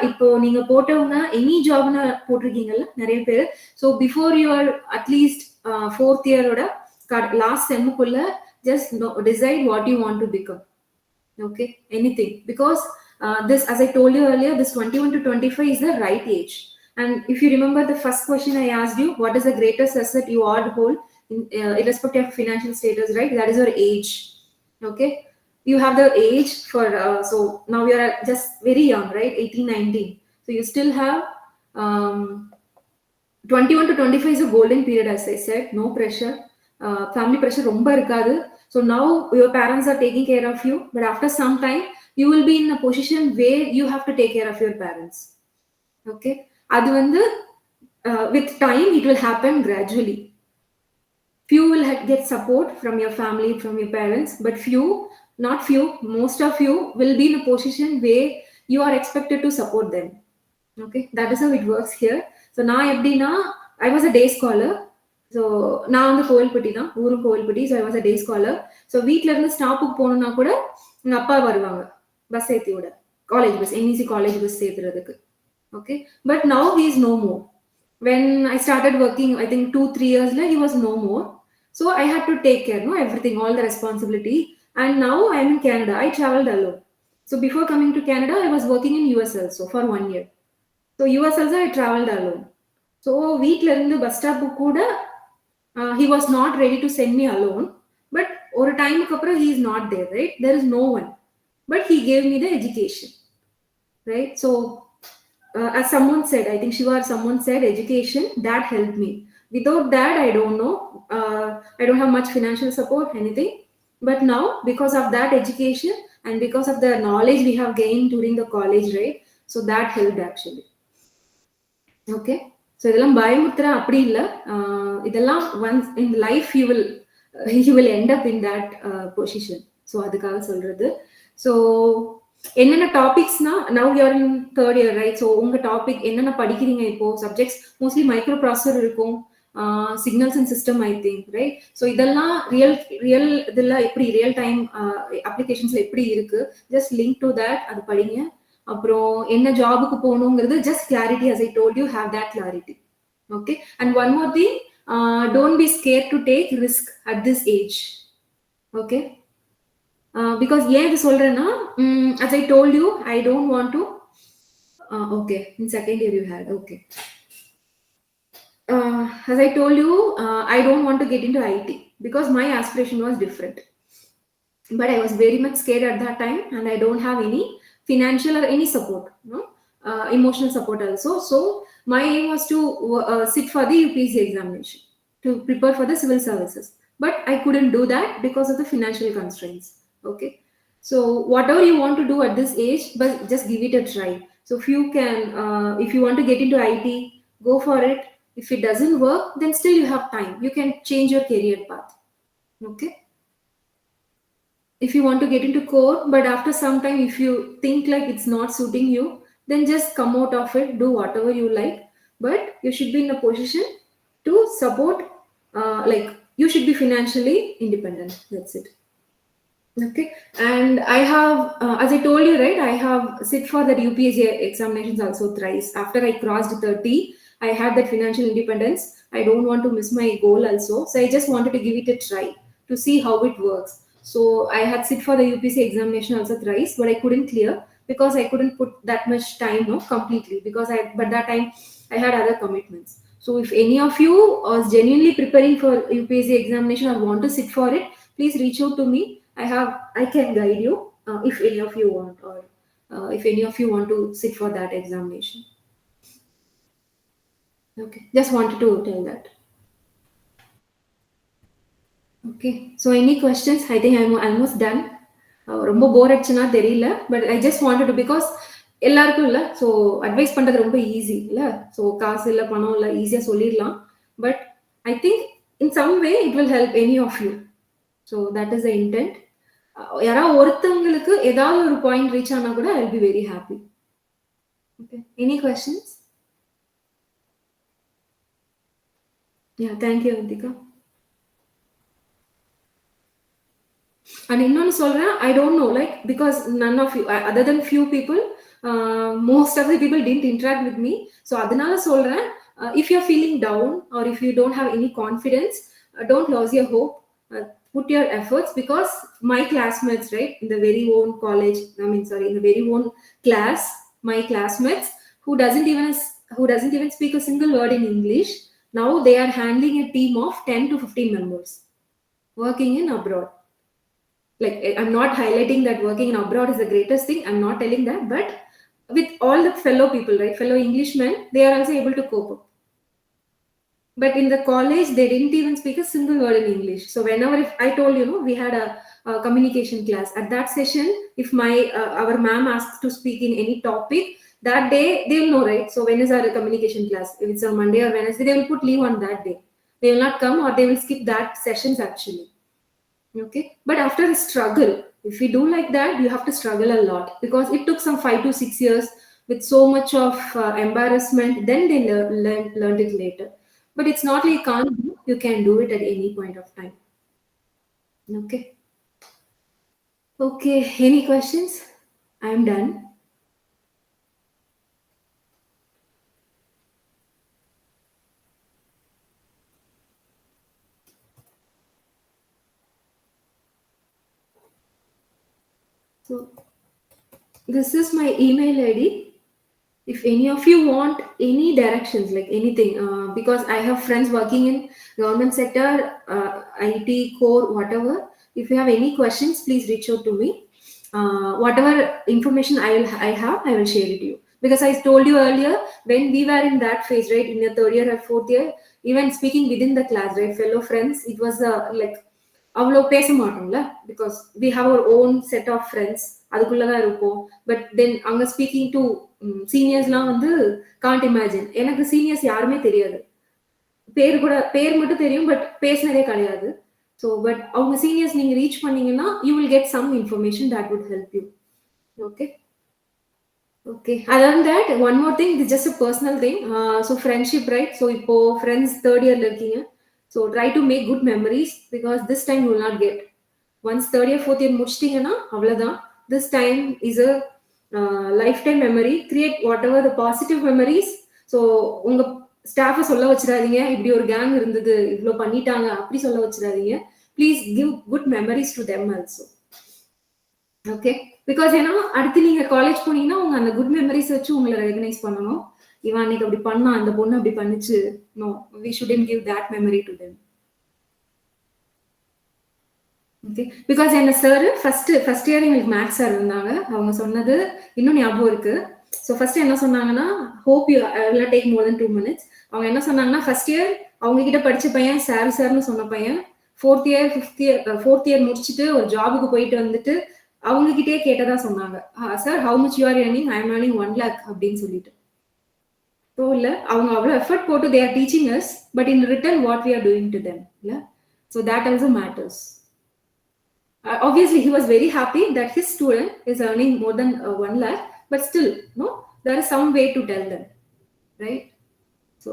இப்போ நீங்க போட்டவங்க any job னா போட்டிருக்கீங்கல்ல நிறைய பேர். So before you are at least 4th year oda last sem குள்ள just decide what you want to become. Okay, anything, because this, as I told you earlier, this 21 to 25 is the right age. And if you remember the first question I asked you, what is the greatest asset you all hold irrespective of financial status, right? That is your age. Okay, you have the age for so now you are just very young, right? 18, 19. So you still have 21 to 25 is a golden period, as I said. No pressure, family pressure romba irukadu. So now your parents are taking care of you, but after some time you will be in a position where you have to take care of your parents. Okay, அது வந்து with time, it will happen gradually. Few will get support from your family, from your parents, but most of you will be in a position where you are expected to support them. Okay, that is how it works here. So now எப்படின்னா I was a day scholar. So நான் வந்து கோவில்பட்டி தான், ஊரும் Kovilpatti. So I was a day scholar. So வீட்டில இருந்து ஸ்டாப்புக்கு போகணும்னா கூட எங்கள் அப்பா வருவாங்க பஸ் ஏற்றி விட, college bus, NEC college bus சேர்த்துறதுக்கு. Okay, but now he is no more. When I started working, I think 2-3 years later, he was no more. So I had to take care, no, everything, all the responsibility. And now I'm in Canada. I traveled alone. So before coming to Canada, I was working in US also for 1 year. So US also I traveled alone. So வீட்ல இருந்து bus ஸ்டாப்புக்கு கூட he was not ready to send me alone. But ஒரு டைமுக்கு அப்புறம் he is not there, right? There is no one. But he gave me the education, right? So as someone said, I think Shiva or someone said, education, that helped me. Without that, I don't know. I don't have much financial support, anything. But now, because of that education and because of the knowledge we have gained during the college, right? So that helped actually. Okay. So இதெல்லாம் பயமுத்துற அப்படி இல்லை. இதெல்லாம் once in life you will end up in that position. So அதுக்காக சொல்றது. So என்னென்ன டாபிக்ஸ்னா, now you're in third year, right? So உங்க topic என்னென்ன படிக்கிறீங்க இப்போ? சப்ஜெக்ட்ஸ் மோஸ்ட்லி மைக்ரோ ப்ராசஸர் இருக்கும், signals and system, I think, right? So இதெல்லாம் ரியல் இதெல்லாம் எப்படி ரியல் டைம் அப்ளிகேஷன்ஸ்ல எப்படி இருக்கு, ஜஸ்ட் லிங்க் டு தட், அது படிங்க. அப்புறம் என்ன ஜாபுக்கு போகணுங்கிறது just clarity, as I told you, have that clarity. Okay, and one more thing, don't be scared to take risk at this age. Okay, because ஏன் இது சொல்றேன்னா, as I told you, I don't want to okay, in second year you had, okay, as I told you, I don't want to get into IT because my aspiration was different. But I was very much scared at that time, and I don't have any financial or any support, no? Emotional support also. So my aim was to sit for the UPSC examination, to prepare for the civil services. But I couldn't do that because of the financial constraints. Okay, so whatever you want to do at this age, but just give it a try. So if you can, if you want to get into IT, go for it. If it doesn't work, then still you have time. You can change your career path. Okay, if you want to get into core, but after some time, if you think like it's not suiting you, then just come out of it, do whatever you like. But you should be in a position to support, like you should be financially independent. That's it. Okay, and I have, as I told you, right, I have sit for the UPSC examinations also thrice. After I crossed 30, I had that financial independence. I don't want to miss my goal also, so I just wanted to give it a try to see how it works. So I had sit for the UPSC examination also thrice, but I couldn't clear because I couldn't put that much time, no, completely, because but that time I had other commitments. So if any of you are genuinely preparing for UPSC examination or want to sit for it, please reach out to me. I can guide you if any of you want, or if any of you want to sit for that examination. Okay, just wanted to tell that. Okay, so any questions? I think I'm almost done. ரொம்ப போர் அடிச்சுன்னா தெரியல, but I just wanted to, because எல்லாருக்கும் இல்லை, so advice பண்ணுறது ரொம்ப easy இல்லை. So காசு இல்லை, பணம் இல்லை, ஈஸியாக சொல்லிடலாம். But I think in some way it will help any of you. So that is the intent. யாராவது ஒருத்தவங்களுக்கு ஏதாவது ஒரு பாயிண்ட் ரீச் ஆனால் கூட I will be very happy. Okay, any questions? Yeah, thank you Vandhika. And இன்னொன்னு சொல்றேன், I don't know, like, because none of you, other than few people, most of the people didn't interact with me. So அதனால சொல்றேன், if you're feeling down or if you don't have any confidence, don't lose your hope. Put your efforts, because my classmates, right, in the very own college, in the very own class, my classmates who doesn't even speak a single word in English, now they are handling a team of 10 to 15 members working in abroad. Like, I'm not highlighting that working in abroad is the greatest thing. I'm not telling that, but with all the fellow people, right, fellow Englishmen, they are also able to cope up. But in the college, they didn't even speak a single word in English. So whenever, if I told you, we had communication class. At that session, if our ma'am asks to speak in any topic, that day they will know, right? So when is our communication class? If it's on Monday or Wednesday, they will put leave on that day. They will not come, or they will skip that sessions actually. Okay, but after a struggle, if we do like that, you have to struggle a lot, because it took some 5 to 6 years with so much of embarrassment. Then they learned it later. But it's not like you can't do, you can do it at any point of time. Okay. Okay, any questions? I'm done. So this is my email ID. If any of you want any directions, like anything, because I have friends working in government sector, IT core, whatever. If you have any questions, please reach out to me. Whatever information I will share it to you. Because I told you earlier, when we were in that phase, right, in the third year or fourth year, even speaking within the class, right, fellow friends, it was like அவ்வளோ பேச மாட்டோம்ல, because we have our own set of friends, அதுக்குள்ளதான் இருப்போம். But தென் அங்க speaking to சீனியர்ஸ்லாம் வந்து Gantt imagine. எனக்கு seniors யாருமே தெரியாது, பேர் மட்டும் தெரியும், பட் பேசினதே கிடையாது. ஸோ பட் அவங்க சீனியர்ஸ் நீங்க ரீச் பண்ணீங்கன்னா you will get some information that would help you. Okay. Okay. Other than that, one more thing, this is just a personal thing. So friendship, right? So இப்போ friends third year இருக்கீங்க. So try to make good memories, because this time you will not get. Once third year, fourth year முடிச்சிட்டீங்கன்னா அவ்வளவுதான். This time is a lifetime memory. Create whatever the positive memories. So உங்க ஸ்டாஃபை சொல்ல வச்சிடாதீங்க, இப்படி ஒரு gang இருந்தது, இவ்வளோ பண்ணிட்டாங்க, அப்படி சொல்ல வச்சிடாதீங்க. Please give good memories to them also. Okay. Because ஏன்னா அடுத்து நீங்க காலேஜ் போனீங்கன்னா உங்க அந்த குட் மெமரிஸ் வச்சு உங்களை ரெகனைஸ் பண்ணணும். இவன் அன்னைக்கு அப்படி பண்ணா, அந்த பொண்ணு அப்படி பண்ணிச்சு. No, we shouldn't give that memory to them. Okay. Because என்ன சார் ஃபர்ஸ்ட் இயர் எங்களுக்கு மேக்ஸ் சார் இருந்தாங்க. அவங்க சொன்னது இன்னும் ஞாபகம் இருக்கு. ஸோ ஃபர்ஸ்ட் என்ன சொன்னாங்கன்னா, hope you will take more then 2 minutes. அவங்க என்ன சொன்னாங்கன்னா, ஃபர்ஸ்ட் இயர் அவங்க கிட்ட படிச்ச பையன் சார்னு சொன்ன பையன் ஃபோர்த் இயர் முடிச்சுட்டு ஒரு ஜாபுக்கு போயிட்டு வந்துட்டு அவங்க கிட்டே கேட்டதா சொன்னாங்க, sir how much you are earning? I am earning 1 lakh அப்படின்னு சொல்லிட்டு. ஸோ இல்ல, அவங்க அவ்வளோ எஃபர்ட் போட்டு they are teaching us, but in return what we are doing to them, இல்ல? So that also matters. Obviously he was very happy that his student is earning more than 1 lakh, but still, no, there is some way to tell them, right? So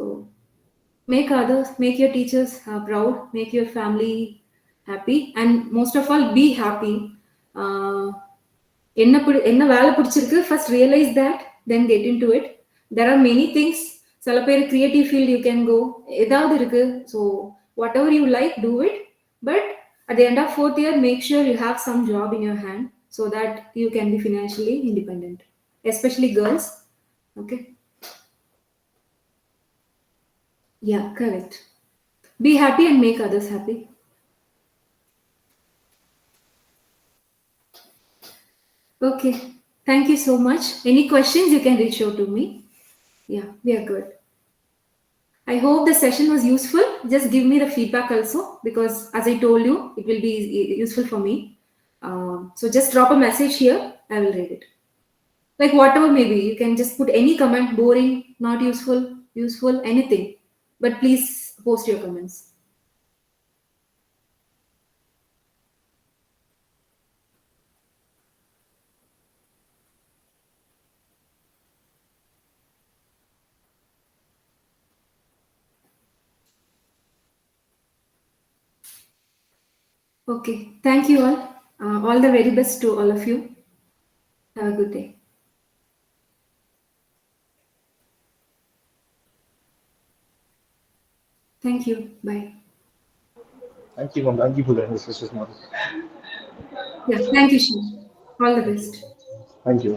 make others, make your teachers proud, make your family happy, and most of all be happy. என்ன வேலை பிடிச்சிருக்கு, first realise that, then get in to it. There are many things. சில பேர் creative field you can go, ஏதாவது இருக்கு. So whatever you like, do it. But at the end of fourth year, make sure you have some job in your hand so that you can be financially independent, especially girls. Okay. Yeah, correct. Be happy and make others happy. Okay. Thank you so much. Any questions, you can reach out to me. Yeah, we are good. I hope the session was useful. Just give me the feedback also, because as I told you, it will be useful for me. So just drop a message here. I will read it. Like whatever maybe, you can just put any comment, boring, not useful, useful, anything. But please post your comments. Okay, thank you all. All the very best to all of you. Have a good day. Thank you. Bye. Thank you, ma'am. Thank you for the discussion. Yeah, thank you, Shiv. All the best. Thank you.